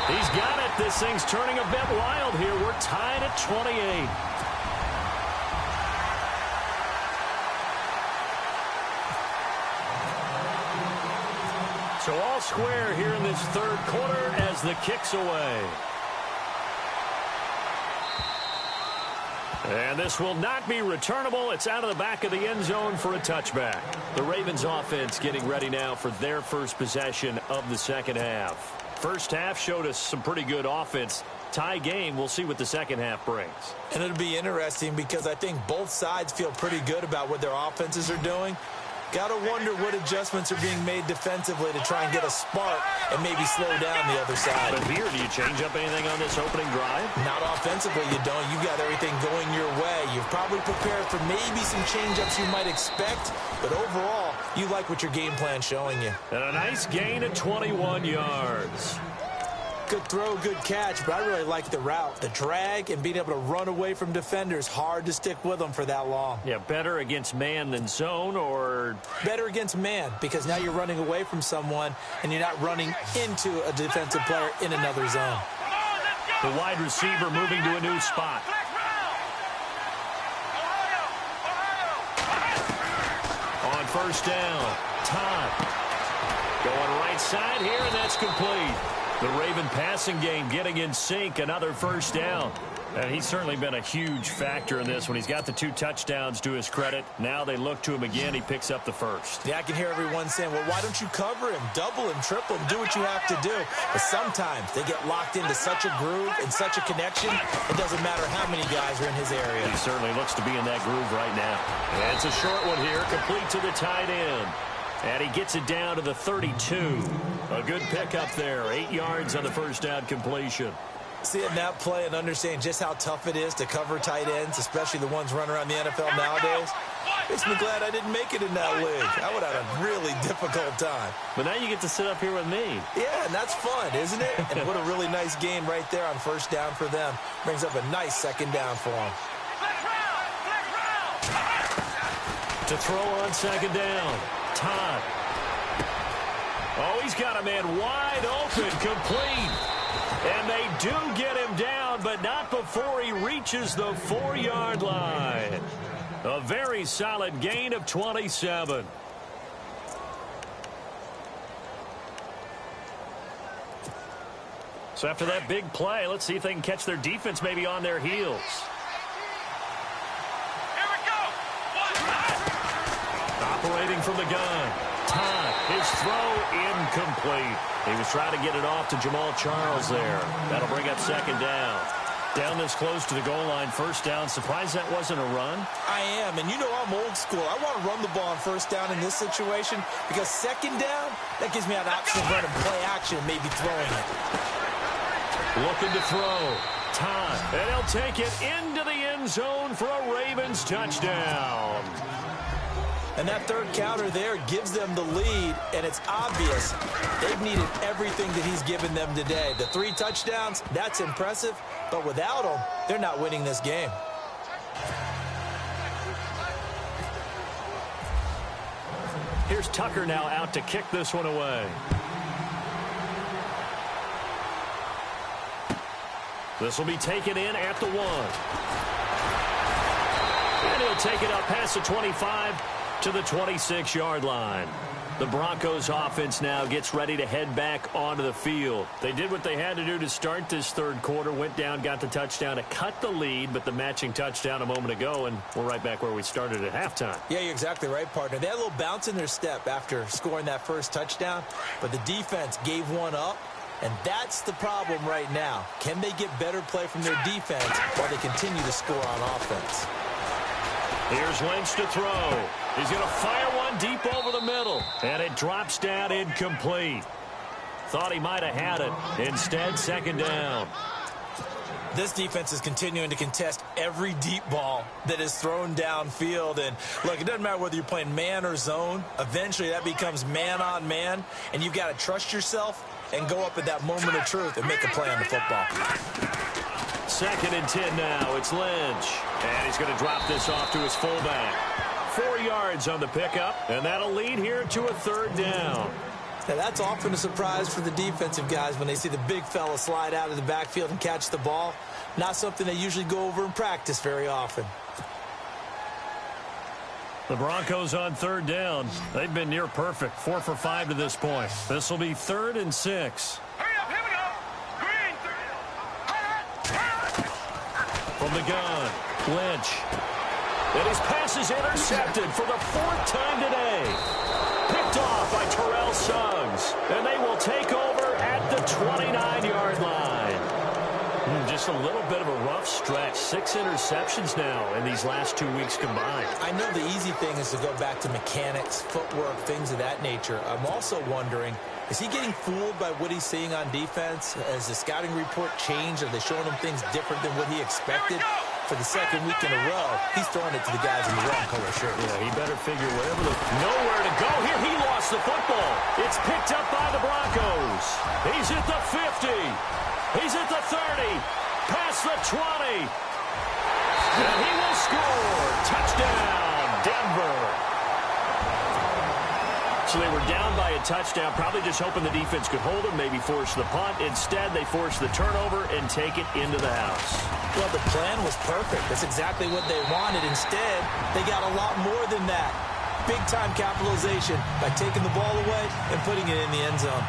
Speaker 1: He's got it. This thing's turning a bit wild here. We're tied at 28. So all square here in this third quarter as the kick's away. And this will not be returnable. It's out of the back of the end zone for a touchback. The Ravens offense getting ready now for their first possession of the second half. First half showed us some pretty good offense. Tie game, we'll see what the second half brings.
Speaker 3: And it'll be interesting because I think both sides feel pretty good about what their offenses are doing. Got to wonder what adjustments are being made defensively to try and get a spark and maybe slow down the other side.
Speaker 1: But here, do you change up anything on this opening drive?
Speaker 3: Not offensively, you don't. You got everything going your way. You've probably prepared for maybe some change-ups you might expect, but overall, you like what your game plan's showing you.
Speaker 1: And a nice gain of 21 yards.
Speaker 3: Good throw, good catch, but I really like the route. The drag and being able to run away from defenders, hard to stick with them for that long.
Speaker 1: Yeah, better against man than zone, or?
Speaker 3: Better against man, because now you're running away from someone and you're not running into a defensive player in another zone.
Speaker 1: The wide receiver moving to a new spot. On first down, Todd. Going right side here, and that's complete. The Raven passing game getting in sync. Another first down. And he's certainly been a huge factor in this when he's got the 2 touchdowns to his credit. Now they look to him again. He picks up the first.
Speaker 3: Yeah, I can hear everyone saying, well, why don't you cover him, double him, triple him, do what you have to do. But sometimes they get locked into such a groove and such a connection, it doesn't matter how many guys are in his area.
Speaker 1: He certainly looks to be in that groove right now. And it's a short one here, complete to the tight end. And he gets it down to the 32. A good pickup there, 8 yards on the first down completion.
Speaker 3: Seeing that play and understanding just how tough it is to cover tight ends, especially the ones running around the NFL nowadays, makes me glad I didn't make it in that league. I would have had a really difficult time.
Speaker 1: But now you get to sit up here with me.
Speaker 3: Yeah, and that's fun, isn't it? And what a really nice game right there on first down for them. Brings up a nice second down for them.
Speaker 1: To throw on second down, Todd. Oh, he's got a man wide open, complete. And they do get him down, but not before he reaches the 4-yard line. A very solid gain of 27. So after that big play, let's see if they can catch their defense maybe on their heels.
Speaker 2: Here we go.
Speaker 1: Operating from the gun. Todd, his throw incomplete. He was trying to get it off to Jamal Charles there. That'll bring up second down. Down this close to the goal line, first down. Surprised that wasn't a run?
Speaker 3: I am, and you know I'm old school. I want to run the ball on first down in this situation because second down, that gives me an option of running play action, maybe throwing it.
Speaker 1: Looking to throw. Todd, and he'll take it into the end zone for a Ravens touchdown.
Speaker 3: And that third counter there gives them the lead, and it's obvious they've needed everything that he's given them today. The 3 touchdowns, that's impressive, but without him, they're not winning this game.
Speaker 1: Here's Tucker now out to kick this one away. This will be taken in at the 1. And he'll take it up past the 25 to the 26-yard line. The Broncos offense now gets ready to head back onto the field. They did what they had to do to start this third quarter, went down, got the touchdown to cut the lead, but the matching touchdown a moment ago, and we're right back where we started at halftime.
Speaker 3: Yeah, you're exactly right, partner. They had a little bounce in their step after scoring that first touchdown, but the defense gave one up, and that's the problem right now. Can they get better play from their defense while they continue to score on offense?
Speaker 1: Here's Lynch to throw. He's going to fire one deep over the middle. And it drops down incomplete. Thought he might have had it. Instead, second down.
Speaker 3: This defense is continuing to contest every deep ball that is thrown downfield. And, look, it doesn't matter whether you're playing man or zone. Eventually, that becomes man-on-man. And you've got to trust yourself and go up at that moment of truth and make a play on the football.
Speaker 1: 2nd and 10 now. It's Lynch. And he's going to drop this off to his fullback. 4 yards on the pickup, and that'll lead here to a third down.
Speaker 3: Now, that's often a surprise for the defensive guys when they see the big fella slide out of the backfield and catch the ball. Not something they usually go over in practice very often.
Speaker 1: The Broncos on third down. They've been near perfect, 4 for 5 to this point. This will be 3rd and 6.
Speaker 2: Hurry up, here we go. Green.
Speaker 1: From the gun, Lynch. And his pass is intercepted for the 4th time today. Picked off by Terrell Suggs. And they will take over at the 29-yard line. Just a little bit of a rough stretch. 6 interceptions now in these last 2 weeks combined.
Speaker 3: I know the easy thing is to go back to mechanics, footwork, things of that nature. I'm also wondering, is he getting fooled by what he's seeing on defense? Has the scouting report changed? Are they showing him things different than what he expected? For the 2nd week in a row, he's throwing it to the guys in the wrong color shirt.
Speaker 1: Yeah, he better figure nowhere to go. Here, he lost the football. It's picked up by the Broncos. He's at the 50. He's at the 30. Past the 20. And he will score. Touchdown, Denver. So they were down by a touchdown, probably just hoping the defense could hold them, maybe force the punt. Instead, they force the turnover and take it into the house.
Speaker 3: Well, the plan was perfect. That's exactly what they wanted. Instead, they got a lot more than that. Big-time capitalization by taking the ball away and putting it in the end zone.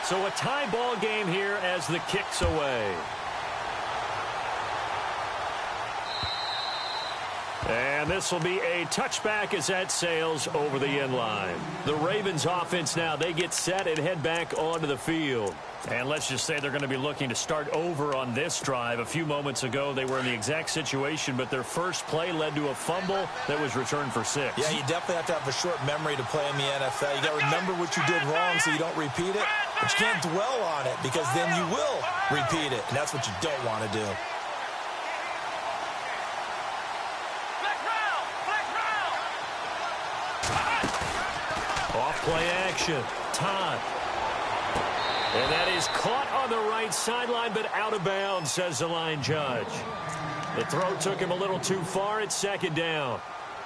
Speaker 1: So a tie ball game here as the kick's away. And this will be a touchback as that sails over the end line. The Ravens offense now, they get set and head back onto the field. And let's just say they're going to be looking to start over on this drive. A few moments ago, they were in the exact situation, but their first play led to a fumble that was returned for 6.
Speaker 3: Yeah, you definitely have to have a short memory to play in the NFL. You got to remember what you did wrong so you don't repeat it, but you can't dwell on it because then you will repeat it, and that's what you don't want to do.
Speaker 1: Off play action. Todd. And that is caught on the right sideline, but out of bounds, says the line judge. The throw took him a little too far. It's second down.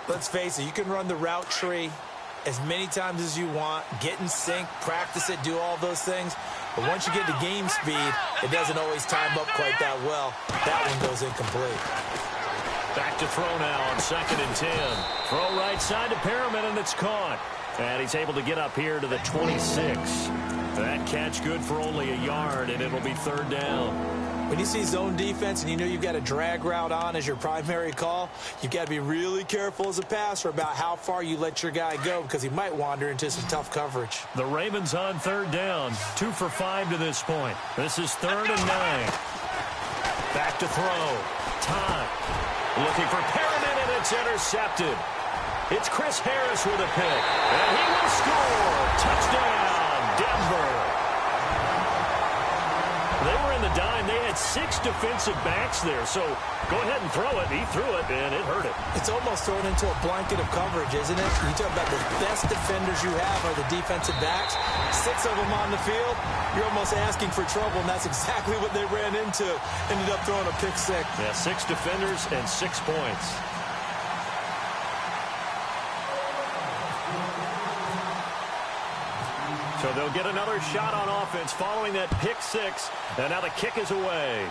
Speaker 3: Let's face it, you can run the route tree as many times as you want, get in sync, practice it, do all those things. But once you get to game speed, it doesn't always time up quite that well. That one goes incomplete.
Speaker 1: Back to throw now on 2nd and 10. Throw right side to Perriman, and it's caught. And he's able to get up here to the 26. That catch good for only a yard, and it'll be 3rd down.
Speaker 3: When you see zone defense and you know you've got a drag route on as your primary call, you've got to be really careful as a passer about how far you let your guy go because he might wander into some tough coverage.
Speaker 1: The Ravens on 3rd down, 2 for 5 to this point. This is 3rd and 9. Back to throw. Todd looking for Perriman, and it's intercepted. It's Chris Harris with a pick, and he will score. Touchdown, Denver. They were in the dime. They had 6 defensive backs there, so go ahead and throw it. He threw it, and it hurt it.
Speaker 3: It's almost thrown into a blanket of coverage, isn't it? You talk about the best defenders you have are the defensive backs. 6 of them on the field. You're almost asking for trouble, and that's exactly what they ran into. Ended up throwing a pick 6.
Speaker 1: Yeah, 6 defenders and 6 points. So they'll get another shot on offense following that pick 6. And now the kick is away.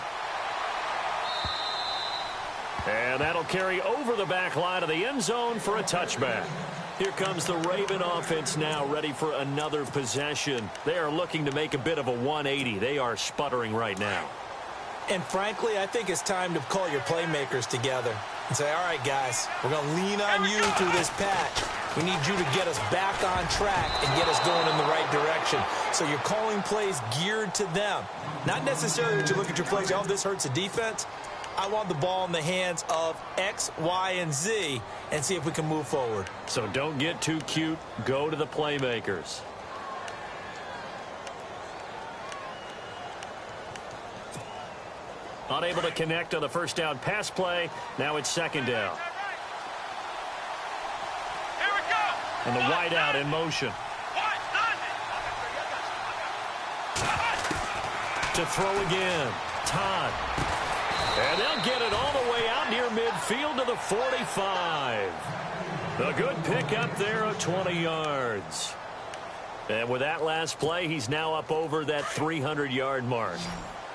Speaker 1: And that'll carry over the back line of the end zone for a touchback. Here comes the Raven offense now, ready for another possession. They are looking to make a bit of a 180. They are sputtering right now.
Speaker 3: And frankly, I think it's time to call your playmakers together and say, all right, guys, we're going to lean on you through this patch. We need you to get us back on track and get us going in the right direction. So you're calling plays geared to them. Not necessarily that you look at your plays, oh, this hurts the defense. I want the ball in the hands of X, Y, and Z and see if we can move forward.
Speaker 1: So don't get too cute. Go to the playmakers. Unable to connect on the first down pass play. Now it's 2nd down.
Speaker 2: Here we go.
Speaker 1: And the wide out in motion. To throw again. Todd. And they'll get it all the way out near midfield to the 45. A good pick up there of 20 yards. And with that last play, he's now up over that 300-yard mark.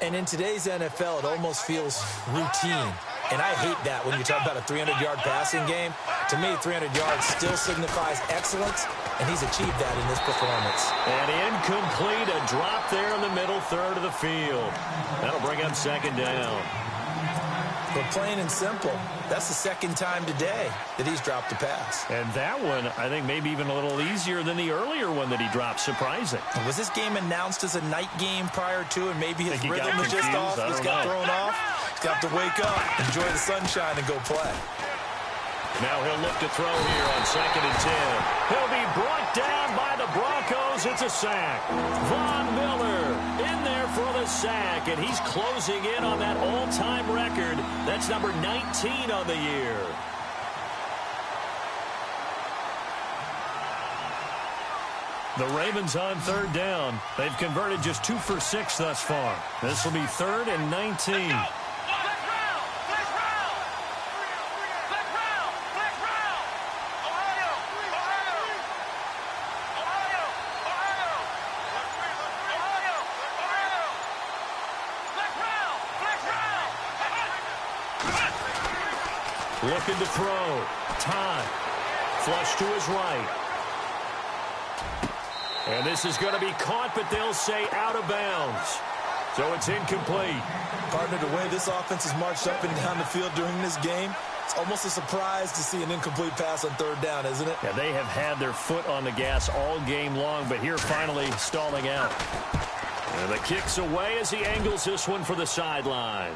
Speaker 3: And in today's NFL, it almost feels routine. And I hate that when you talk about a 300-yard passing game. To me, 300 yards still signifies excellence, and he's achieved that in this performance.
Speaker 1: And incomplete, a drop there in the middle third of the field. That'll bring up 2nd down.
Speaker 3: But plain and simple, that's the 2nd time today that he's dropped a pass.
Speaker 1: And that one, I think, maybe even a little easier than the earlier one that he dropped. Surprising.
Speaker 3: Was this game announced as a night game prior to, and maybe his rhythm was just off? Just got thrown off? He's got to wake up, enjoy the sunshine, and go play.
Speaker 1: Now he'll look to throw here on 2nd and 10. He'll be brought down by the Broncos. It's a sack. Von Miller in there for the sack, and he's closing in on that all-time record. That's number 19 on the year. The Ravens on 3rd down. They've converted just 2 for 6 thus far. This will be 3rd and 19. Looking to throw. Todd. Flush to his right. And this is going to be caught, but they'll say out of bounds. So it's incomplete.
Speaker 3: Partner, the way this offense has marched up and down the field during this game, it's almost a surprise to see an incomplete pass on third down, isn't it?
Speaker 1: Yeah, they have had their foot on the gas all game long, but here finally stalling out. And the kick's away as he angles this one for the sideline.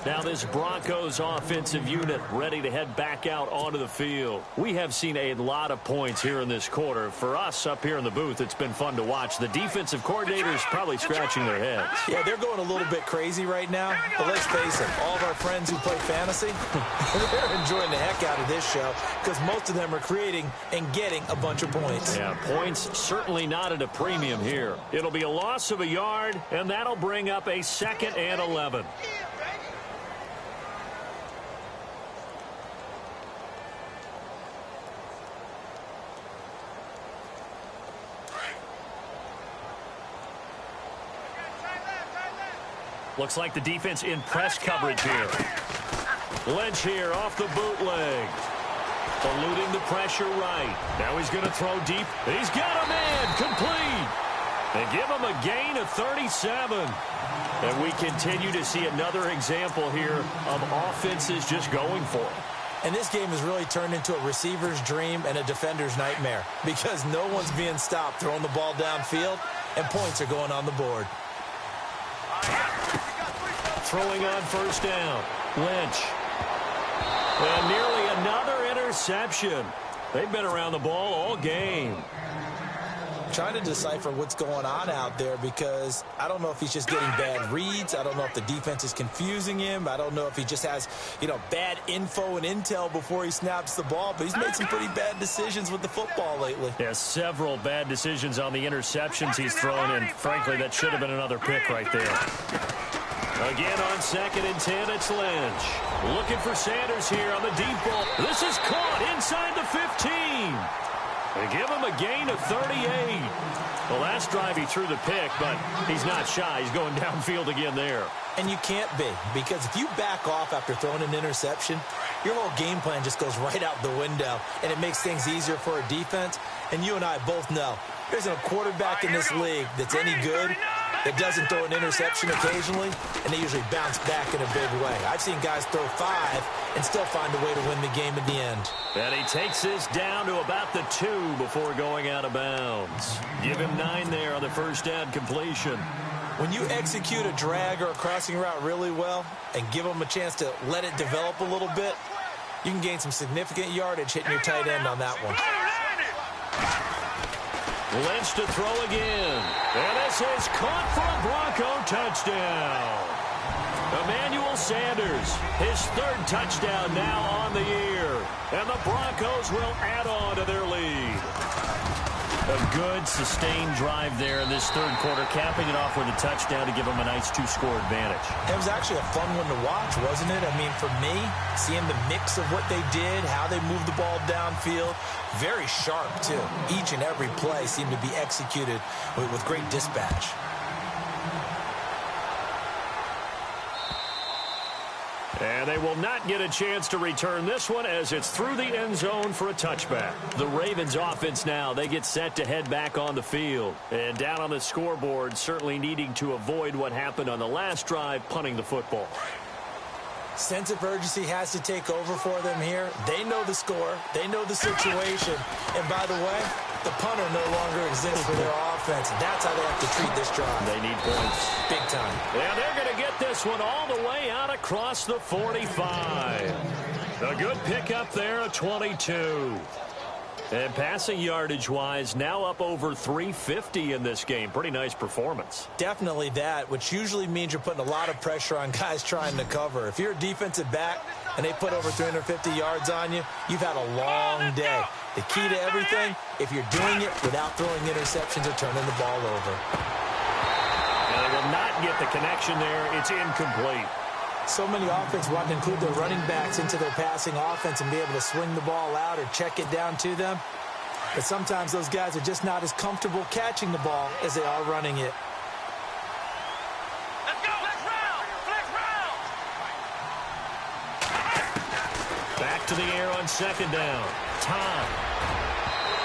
Speaker 1: Now this Broncos offensive unit ready to head back out onto the field. We have seen a lot of points here in this quarter. For us up here in the booth, it's been fun to watch. The defensive coordinators probably scratching their heads.
Speaker 3: Yeah, they're going a little bit crazy right now. But let's face it, all of our friends who play fantasy, they're enjoying the heck out of this show because most of them are creating and getting a bunch of points.
Speaker 1: Yeah, points certainly not at a premium here. It'll be a loss of a yard, and that'll bring up a 2nd and 11. Looks like the defense in press coverage here. Lynch here off the bootleg. Eluding the pressure right. Now he's going to throw deep. He's got a man complete. They give him a gain of 37. And we continue to see another example here of offenses just going for it.
Speaker 3: And this game has really turned into a receiver's dream and a defender's nightmare because no one's being stopped throwing the ball downfield, and points are going on the board.
Speaker 1: Throwing on first down. Lynch. And nearly another interception. They've been around the ball all game.
Speaker 3: Trying to decipher what's going on out there because I don't know if he's just getting bad reads. I don't know if the defense is confusing him. I don't know if he just has, bad info and intel before he snaps the ball. But he's made some pretty bad decisions with the football lately.
Speaker 1: Yeah, several bad decisions on the interceptions he's thrown, and frankly, that should have been another pick right there. Again on 2nd and 10, it's Lynch. Looking for Sanders here on the deep ball. This is caught inside the 15. They give him a gain of 38. Well, last drive he threw the pick, but he's not shy. He's going downfield again there.
Speaker 3: And you can't be, because if you back off after throwing an interception, your whole game plan just goes right out the window, and it makes things easier for a defense. And you and I both know there's a quarterback in this league that's any good that doesn't throw an interception occasionally, and they usually bounce back in a big way. I've seen guys throw 5 and still find a way to win the game in the end.
Speaker 1: And he takes this down to about the 2 before going out of bounds. Give him 9 there on the first down completion.
Speaker 3: When you execute a drag or a crossing route really well and give them a chance to let it develop a little bit, you can gain some significant yardage hitting your tight end on that one.
Speaker 1: Lynch to throw again. And this is caught for a Bronco touchdown. Emmanuel Sanders, his 3rd touchdown now on the year. And the Broncos will add on to their lead. A good, sustained drive there in this 3rd quarter, capping it off with a touchdown to give them a nice 2-score advantage.
Speaker 3: It was actually a fun one to watch, wasn't it? I mean, for me, seeing the mix of what they did, how they moved the ball downfield, very sharp, too. Each and every play seemed to be executed with great dispatch.
Speaker 1: And they will not get a chance to return this one as it's through the end zone for a touchback. The Ravens offense now, they get set to head back on the field. And down on the scoreboard, certainly needing to avoid what happened on the last drive, punting the football.
Speaker 3: Sense of urgency has to take over for them here. They know the score. They know the situation. And by the way, the punter no longer exists for their offense. That's how they have to treat this drive.
Speaker 1: They need points.
Speaker 3: Big time.
Speaker 1: And they're going to get this one all the way out across the 45. A good pickup there at 22. And passing yardage-wise, now up over 350 in this game. Pretty nice performance.
Speaker 3: Definitely that, which usually means you're putting a lot of pressure on guys trying to cover. If you're a defensive back and they put over 350 yards on you, you've had a long day. The key to everything, if you're doing it without throwing interceptions or turning the ball over.
Speaker 1: And they will not get the connection there. It's incomplete.
Speaker 3: So many offenses want to include their running backs into their passing offense and be able to swing the ball out or check it down to them. But sometimes those guys are just not as comfortable catching the ball as they are running it.
Speaker 2: Let's go. Let's round. Let's round.
Speaker 1: Back to the air on second down. Todd.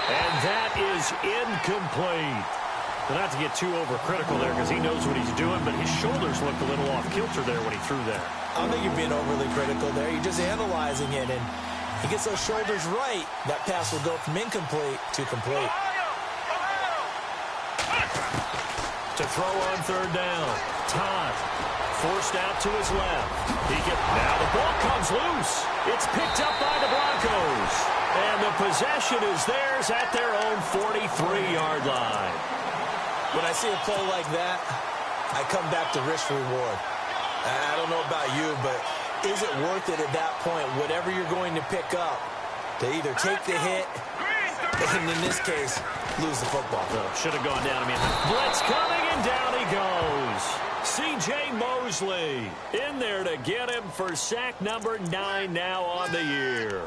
Speaker 1: And that is incomplete. Well, not to get too overcritical there because he knows what he's doing, but his shoulders looked a little off kilter there when he threw that.
Speaker 3: I don't think you're being overly critical there. You're just analyzing it, and he gets those shoulders right. That pass will go from incomplete to complete.
Speaker 1: To throw on third down. Todd forced out to his left. Now the ball comes loose. It's picked up by the Broncos. And the possession is theirs at their own 43-yard line.
Speaker 3: When I see a play like that, I come back to risk-reward. I don't know about you, but is it worth it at that point, whatever you're going to pick up, to either take the hit, and in this case, lose the football?
Speaker 1: Should have gone down. Blitz coming, and down he goes. C.J. Mosley in there to get him for sack number 9 now on the year.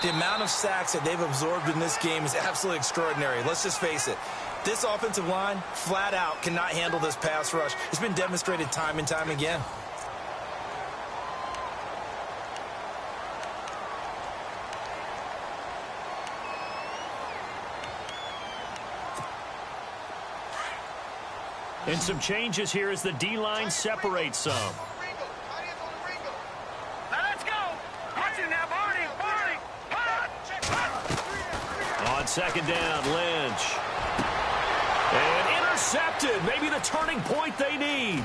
Speaker 3: The amount of sacks that they've absorbed in this game is absolutely extraordinary. Let's just face it. This offensive line, flat out, cannot handle this pass rush. It's been demonstrated time and time again.
Speaker 1: And some changes here as the D-line separates some.
Speaker 2: Let's go. Watch it now, Barney.
Speaker 1: On second down, Lynch. And intercepted. Maybe the turning point they need.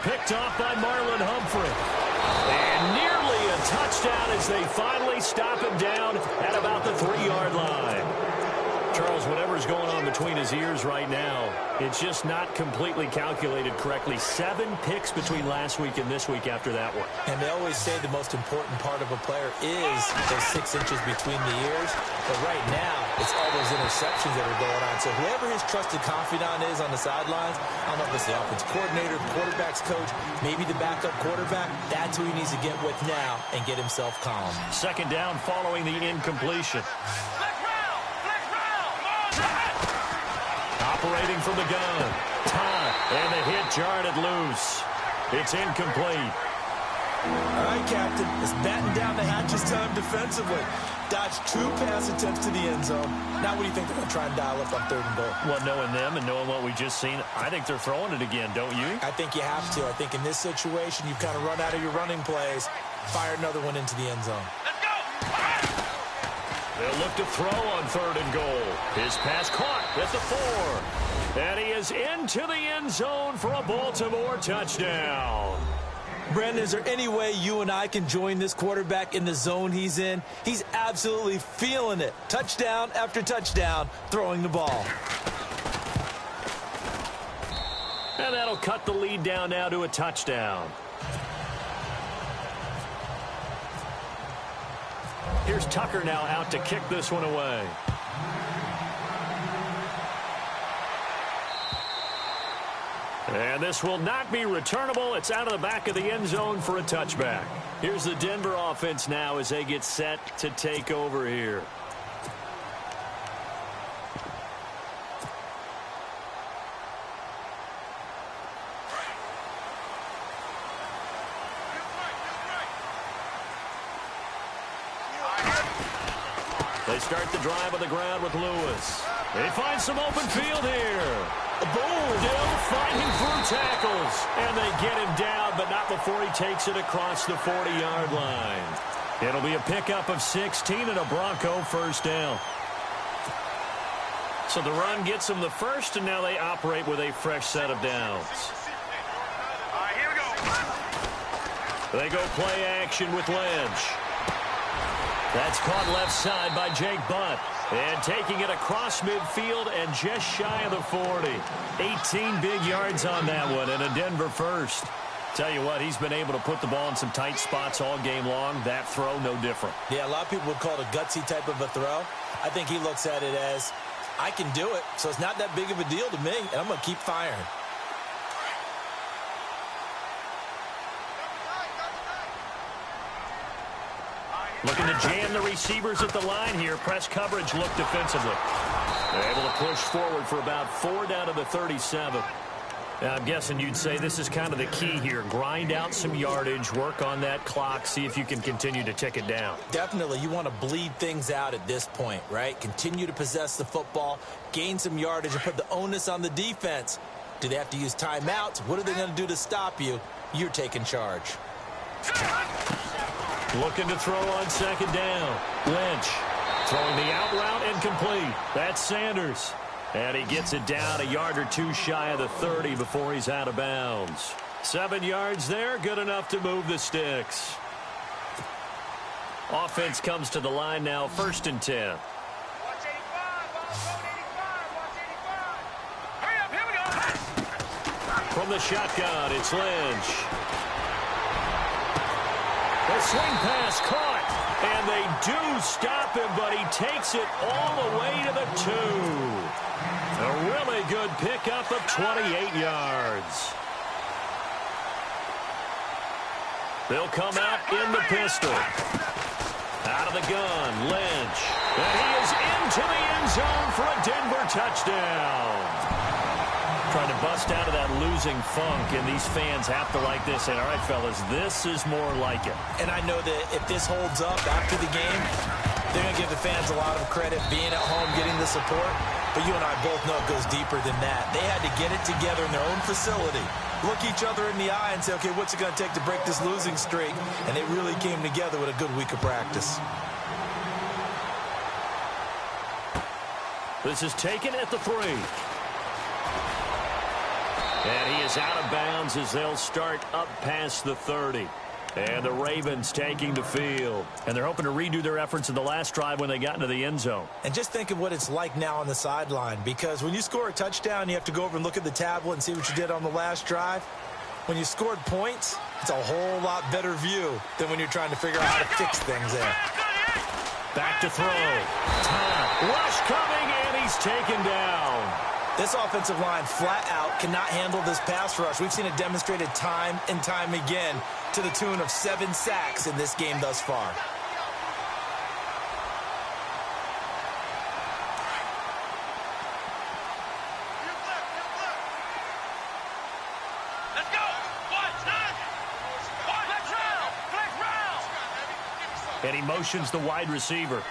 Speaker 1: Picked off by Marlon Humphrey. And nearly a touchdown as they finally stop him down at about the 3-yard line. Charles, whatever's going on between his ears right now, it's just not completely calculated correctly. 7 picks between last week and this week after that one.
Speaker 3: And they always say the most important part of a player is those 6 inches between the ears. But right now, it's all those interceptions that are going on. So whoever his trusted confidant is on the sidelines, I don't know if it's the offensive coordinator, quarterback's coach, maybe the backup quarterback, that's who he needs to get with now and get himself calm.
Speaker 1: Second down following the incompletion. Operating from the gun. Todd, and the hit jarred it loose. It's incomplete.
Speaker 3: All right, Captain. It's batten down the hatches time defensively. Dodged 2 pass attempts to the end zone. Now what do you think they're going to try and dial up on 3rd and goal?
Speaker 1: Well, knowing them and knowing what we just seen, I think they're throwing it again, don't you?
Speaker 3: I think you have to. I think in this situation, you've kind of run out of your running plays. Fire another one into the end zone.
Speaker 2: Let's go.
Speaker 1: They'll look to throw on 3rd and goal. His pass caught at the 4. And he is into the end zone for a Baltimore touchdown.
Speaker 3: Brandon, is there any way you and I can join this quarterback in the zone he's in? He's absolutely feeling it. Touchdown after touchdown, throwing the ball.
Speaker 1: And that'll cut the lead down now to a touchdown. Here's Tucker now out to kick this one away. And this will not be returnable. It's out of the back of the end zone for a touchback. Here's the Denver offense now as they get set to take over here. They start the drive on the ground with Lewis. They find some open field here. Boom! Still fighting through tackles. And they get him down, but not before he takes it across the 40-yard line. It'll be a pickup of 16 and a Bronco first down. So the run gets them the first, and now they operate with a fresh set of downs.
Speaker 2: All right, here we go.
Speaker 1: They go play action with Lynch. That's caught left side by Jake Butt. And taking it across midfield and just shy of the 40. 18 big yards on that one and a Denver first. Tell you what, he's been able to put the ball in some tight spots all game long. That throw, no different.
Speaker 3: Yeah, a lot of people would call it a gutsy type of a throw. I think he looks at it as, I can do it, so it's not that big of a deal to me, and I'm going to keep firing.
Speaker 1: Looking to jam the receivers at the line here. Press coverage look defensively. They're able to push forward for about 4 down to the 37. I'm guessing you'd say this is kind of the key here. Grind out some yardage, work on that clock, see if you can continue to tick it down.
Speaker 3: Definitely. You want to bleed things out at this point, right? Continue to possess the football, gain some yardage, and put the onus on the defense. Do they have to use timeouts? What are they going to do to stop you? You're taking charge.
Speaker 1: Looking to throw on second down. Lynch throwing the out route incomplete. That's Sanders. And he gets it down a yard or two shy of the 30 before he's out of bounds. 7 yards there, good enough to move the sticks. Offense comes to the line now, 1st and 10.
Speaker 2: Watch 85, watch 85. Hurry up, here we go.
Speaker 1: From the shotgun, it's Lynch. The swing pass caught, and they do stop him, but he takes it all the way to the 2. A really good pickup of 28 yards. They'll come out in the pistol. Out of the gun, Lynch. And he is into the end zone for a Denver touchdown. Trying to bust out of that losing funk, and these fans have to like this. And all right, fellas, this is more like it.
Speaker 3: And I know that if this holds up after the game, they're going to give the fans a lot of credit being at home, getting the support. But you and I both know it goes deeper than that. They had to get it together in their own facility, look each other in the eye and say, okay, what's it going to take to break this losing streak? And they really came together with a good week of practice.
Speaker 1: This is taken at the 3. And he is out of bounds as they'll start up past the 30. And the Ravens taking the field. And they're hoping to redo their efforts in the last drive when they got into the end zone.
Speaker 3: And just think of what it's like now on the sideline, because when you score a touchdown, you have to go over and look at the tablet and see what you did on the last drive. When you scored points, it's a whole lot better view than when you're trying to figure out how to fix things there.
Speaker 1: Back to throw. Time. Rush coming, and he's taken down.
Speaker 3: This offensive line flat out cannot handle this pass rush. We've seen it demonstrated time and time again to the tune of 7 sacks in this game thus far.
Speaker 2: Let's go. Watch, flex round, flex round.
Speaker 1: And he motions the wide receiver.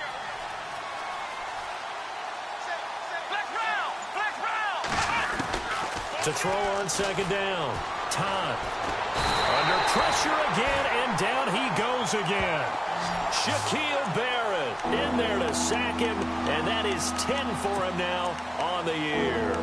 Speaker 1: To throw on second down. Todd. Under pressure again, and down he goes again. Shaquille Barrett in there to sack him, and that is 10 for him now on the year.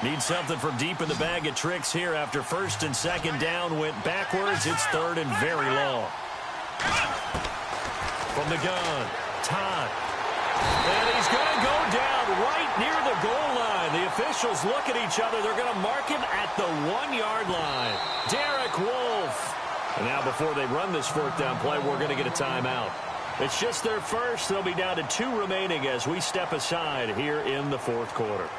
Speaker 1: Need something from deep in the bag of tricks here after 1st and 2nd down went backwards. It's 3rd and very long. From the gun, Todd. And he's going to go down right near the goal line. The officials look at each other. They're going to mark him at the 1-yard line. Derek Wolfe. And now before they run this 4th down play, we're going to get a timeout. It's just their first. They'll be down to 2 remaining as we step aside here in the 4th quarter.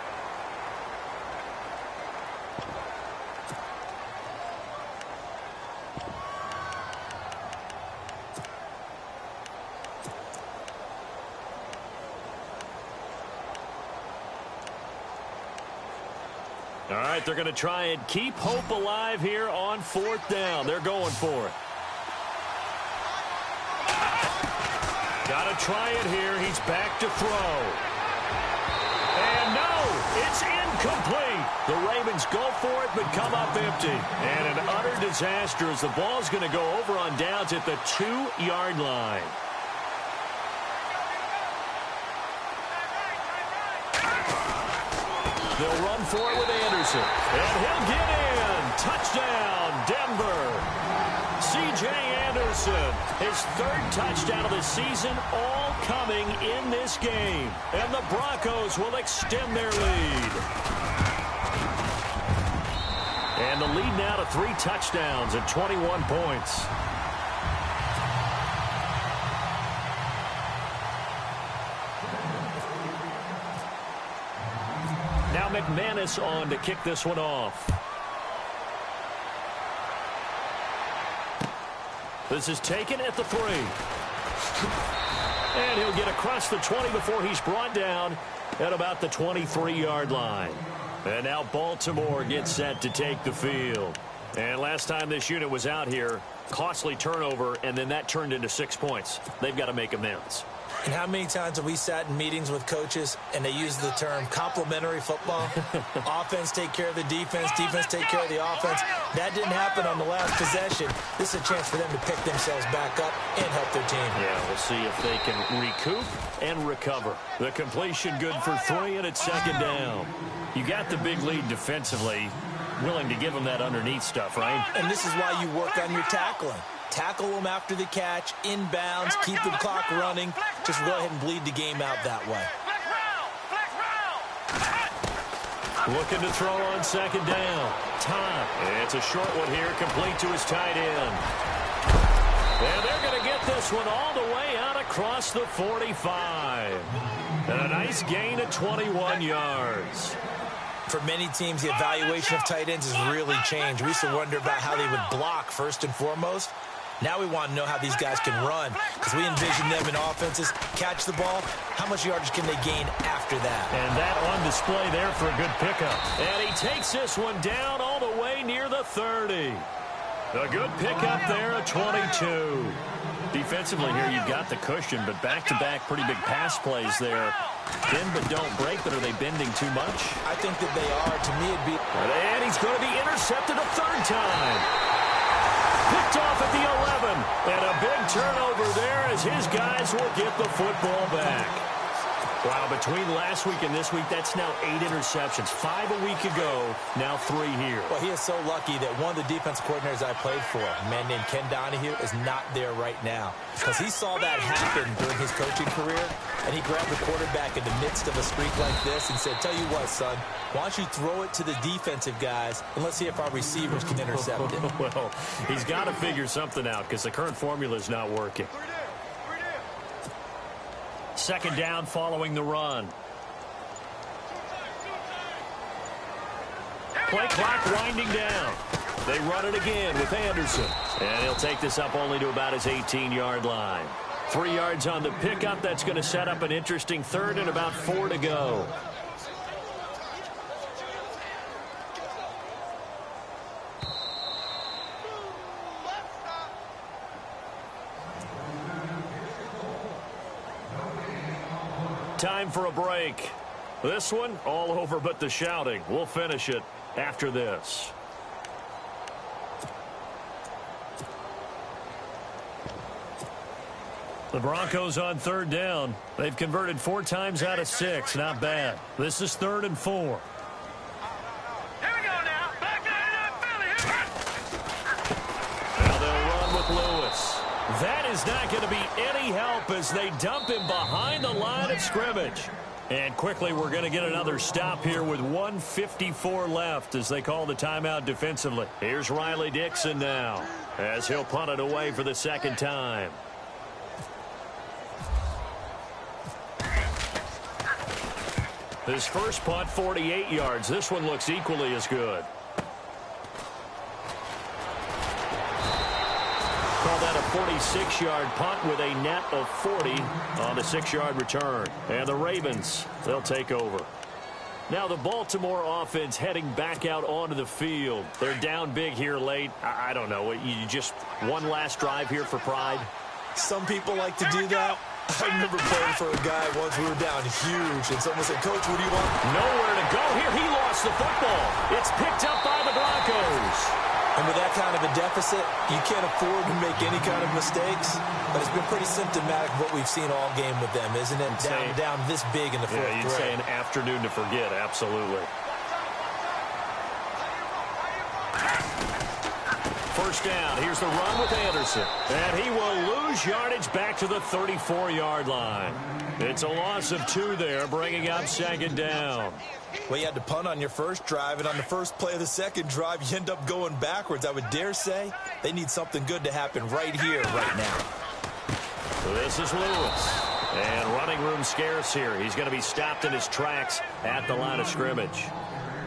Speaker 1: All right, they're going to try and keep hope alive here on 4th down. They're going for it. Got to try it here. He's back to throw. And no, it's incomplete. The Ravens go for it, but come up empty. And an utter disaster as the ball's going to go over on downs at the 2-yard line. They'll run for it with Anderson. And he'll get in. Touchdown, Denver. C.J. Anderson, his 3rd touchdown of the season, all coming in this game. And the Broncos will extend their lead. And the lead now to 3 touchdowns at 21 points. Now McManus on to kick this one off. This is taken at the 3. And he'll get across the 20 before he's brought down at about the 23-yard line. And now Baltimore gets set to take the field. And last time this unit was out here, costly turnover, and then that turned into 6 points. They've got to make amends.
Speaker 3: And how many times have we sat in meetings with coaches and they use the term complementary football? Offense take care of the defense, defense take care of the offense. That didn't happen on the last possession. This is a chance for them to pick themselves back up and help their team.
Speaker 1: Yeah, we'll see if they can recoup and recover. The completion good for 3, and it's second down. You got the big lead defensively, willing to give them that underneath stuff, right?
Speaker 3: And this is why you work on your tackling. Tackle them after the catch, inbounds, keep the clock running. Just go ahead and bleed the game out that way.
Speaker 1: Looking to throw on second down. Todd. It's a short one here, complete to his tight end. And they're going to get this one all the way out across the 45. And a nice gain of 21 yards.
Speaker 3: For many teams, the evaluation of tight ends has really changed. We used to wonder about how they would block first and foremost. Now we want to know how these guys can run, because we envision them in offenses, catch the ball, how much yardage can they gain after that?
Speaker 1: And that on display there for a good pickup. And he takes this one down all the way near the 30. A good pickup there, a 22. Defensively here, you've got the cushion, but back-to-back pretty big pass plays there. Bend but don't break, but are they bending too much?
Speaker 3: I think that they are. To me, it'd be...
Speaker 1: And he's going to be intercepted a third time. Picked off at the 11. And a big turnover there as his guys will get the football back. Wow, between last week and this week, that's now 8 interceptions. 5 a week ago, now 3 here.
Speaker 3: Well, he is so lucky that one of the defense coordinators I played for, a man named Ken Donahue, is not there right now. Because he saw that happen during his coaching career, and he grabbed the quarterback in the midst of a streak like this and said, tell you what, son, why don't you throw it to the defensive guys, and let's see if our receivers can intercept it.
Speaker 1: Well, he's got to figure something out because the current formula is not working. Second down following the run. Play clock winding down. They run it again with Anderson. And he'll take this up only to about his 18-yard line. 3 yards on the pickup. That's going to set up an interesting third and about 4 to go. Time for a break. This one, all over but the shouting. We'll finish it after this. The Broncos on third down. They've converted 4 times out of 6. Not bad. This is 3rd and 4.
Speaker 2: Here we go now. Back to Philly.
Speaker 1: Now they'll run with Lewis. That is not going to be any help as they dump him behind the line of scrimmage. And quickly we're going to get another stop here with 1:54 left as they call the timeout defensively. Here's Riley Dixon now as he'll punt it away for the second time. His first punt, 48 yards. This one looks equally as good. Call that a 46-yard punt with a net of 40 on the 6-yard return. And the Ravens, they'll take over. Now the Baltimore offense heading back out onto the field. They're down big here late. I don't know. You just one last drive here for pride?
Speaker 3: Some people like to do that. I remember playing for a guy once. We were down huge, and someone said, Coach, what do you want?
Speaker 1: Nowhere to go here. He lost the football. It's picked up by the Broncos.
Speaker 3: And with that kind of a deficit, you can't afford to make any kind of mistakes. But it's been pretty symptomatic of what we've seen all game with them, isn't it? Down this big in the fourth quarter.
Speaker 1: Yeah, you'd say an afternoon to forget, absolutely. First down. Here's the run with Anderson. And he will lose yardage back to the 34-yard line. It's a loss of 2 there, bringing up second down.
Speaker 3: Well, you had to punt on your first drive, and on the first play of the second drive, you end up going backwards. I would dare say they need something good to happen right here, right now.
Speaker 1: This is Lewis. And running room scarce here. He's going to be stopped in his tracks at the line of scrimmage.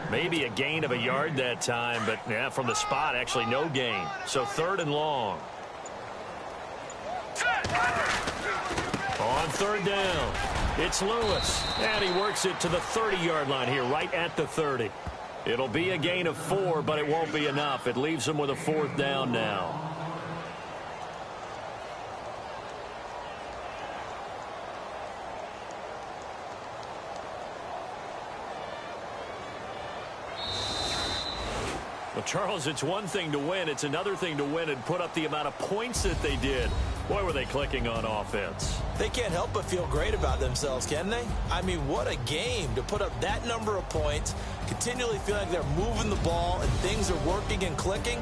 Speaker 1: Maybe a gain of a yard that time, but yeah, from the spot, actually no gain. So 3rd and long. On third down, it's Lewis, and he works it to the 30-yard line here, right at the 30. It'll be a gain of 4, but it won't be enough. It leaves him with a 4th down now. Well, Charles, it's one thing to win. It's another thing to win and put up the amount of points that they did. Boy, were they clicking on offense.
Speaker 3: They can't help but feel great about themselves, can they? I mean, what a game to put up that number of points, continually feel like they're moving the ball and things are working and clicking.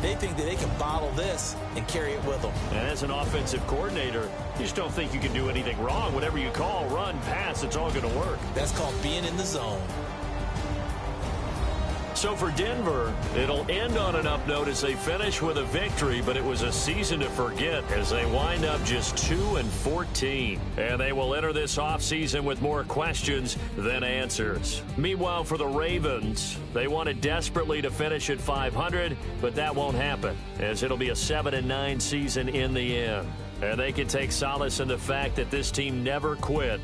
Speaker 3: They think that they can bottle this and carry it with them.
Speaker 1: And as an offensive coordinator, you just don't think you can do anything wrong. Whatever you call, run, pass, it's all going to work.
Speaker 3: That's called being in the zone.
Speaker 1: So for Denver, it'll end on an up note as they finish with a victory, but it was a season to forget as they wind up just 2-14. And they will enter this offseason with more questions than answers. Meanwhile, for the Ravens, they wanted desperately to finish at 500, but that won't happen as it'll be a 7-9 season in the end. And they can take solace in the fact that this team never quit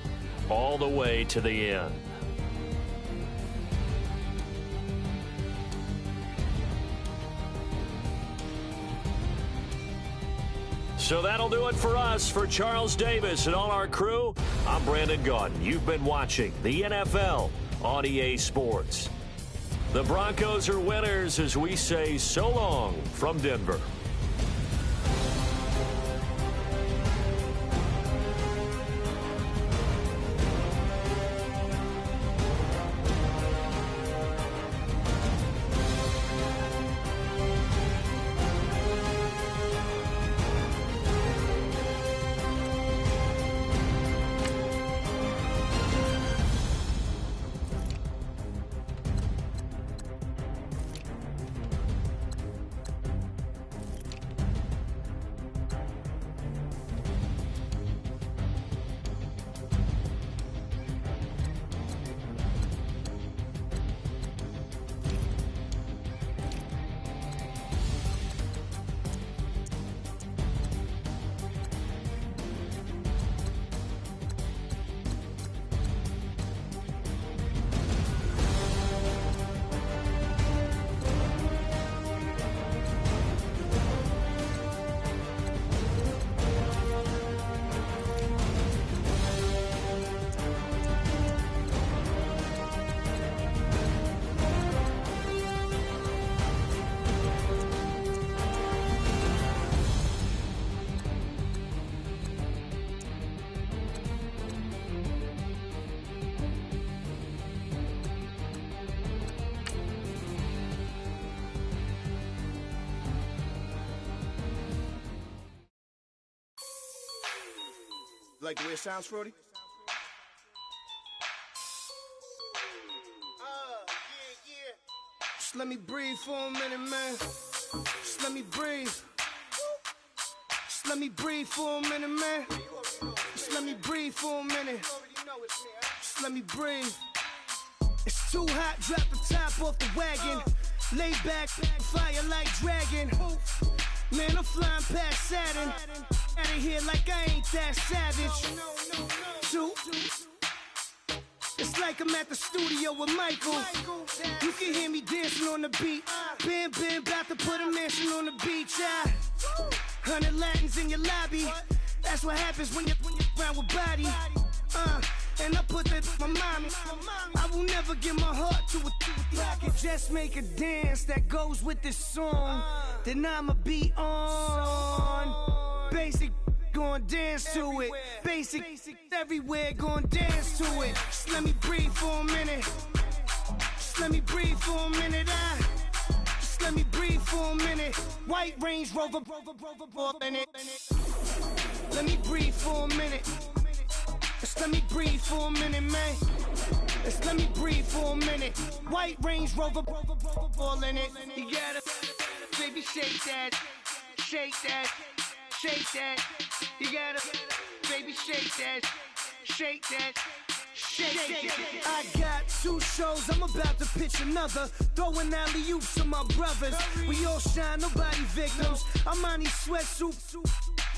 Speaker 1: all the way to the end. So that'll do it for us. For Charles Davis and all our crew, I'm Brandon Gaudin. You've been watching the NFL on EA Sports. The Broncos are winners as we say so long from Denver.
Speaker 4: Like the way it sounds, Frody? Just let me breathe for a minute, man. Just let me breathe. Just let me breathe for a minute, man. Just let me breathe for a minute. Just let me breathe. It's too hot, drop the top off the wagon. Lay back, fire like dragon. Man, I'm flying past Saturn. Out of here like I ain't that savage. It's like I'm at the studio with Michael. You can hear me dancing on the beat. Bam, bam, about to put a mansion on the beach. 100 Latins in your lobby. That's what happens when you're around with body. And I put that in my mommy. I will never give my heart to a I can just make a dance that goes with this song. Then I'ma be on. Basic, gon' dance to it. Basic, everywhere, gon' dance to it. Just let me breathe for a minute. Just let me breathe for a minute. Just let me breathe for a minute. White Range Rover, in it. Let me breathe for a minute. Just let me breathe for a minute, man. Just let me breathe for a minute. White Range Rover, ball in it. You gotta, baby, shake that, shake that. Shake that, you gotta, baby, shake that, shake that, shake that. I got 2 shows, I'm about to pitch another. Throwing alley-oops to my brothers. We all shine, nobody victims. I'm on these sweatsuits.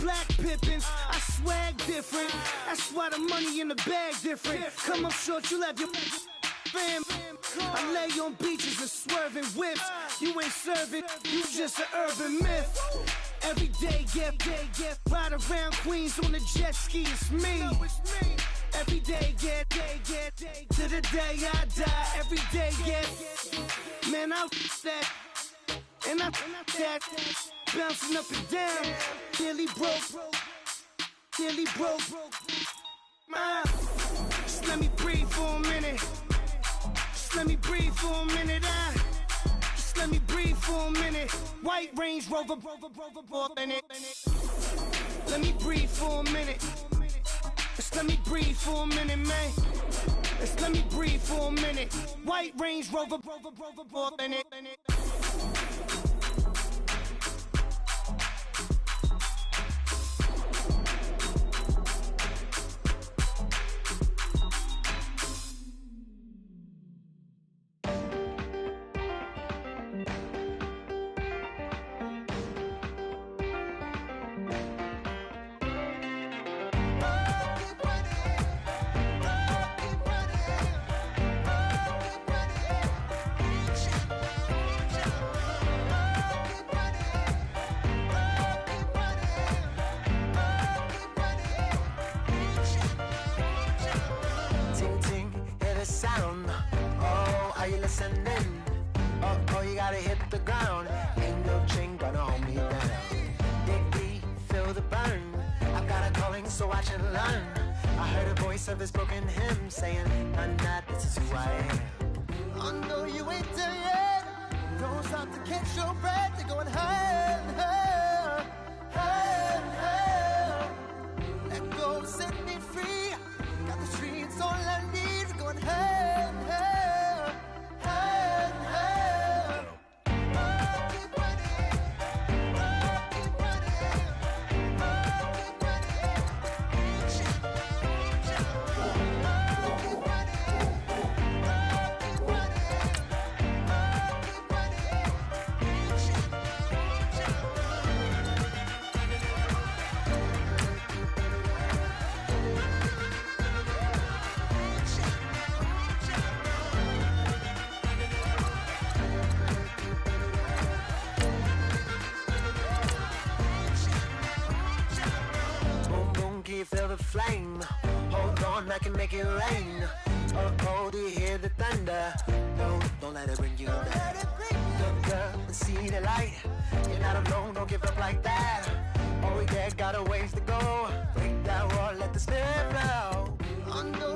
Speaker 4: Black Pippins, I swag different. That's why the money in the bag different. Come up short, you have your fam. I lay on beaches and swerving whips. You ain't serving, you just an urban myth. Every day, get ride around Queens on a jet ski, it's me. Every day, get to the day I die. Every day, get, man, I that, and I that, bouncing up and down, nearly broke. Just let me breathe for a minute. Just let me breathe for a minute. Just let me breathe for a minute. White Range Rover, in it. Let me breathe for a minute. Just let me breathe for a minute, man. Just let me breathe for a minute. White Range Rover, in it.
Speaker 5: Of his broken hymn saying, I'm not, this is who I am. I know you ain't there yet. Don't stop to catch your breath. You're going higher and higher, higher and higher. Let go, set me free. Got the streets, all I need. We're going higher and higher, higher and higher. Keep running, keep running, keep feel the flame. Hold on, I can make it rain. Oh, do you hear the thunder? No, don't let it bring you down. Look up and see the light. You're not alone, don't give up like that. Oh yeah, got a ways to go. Break that wall, let the spirit flow. I know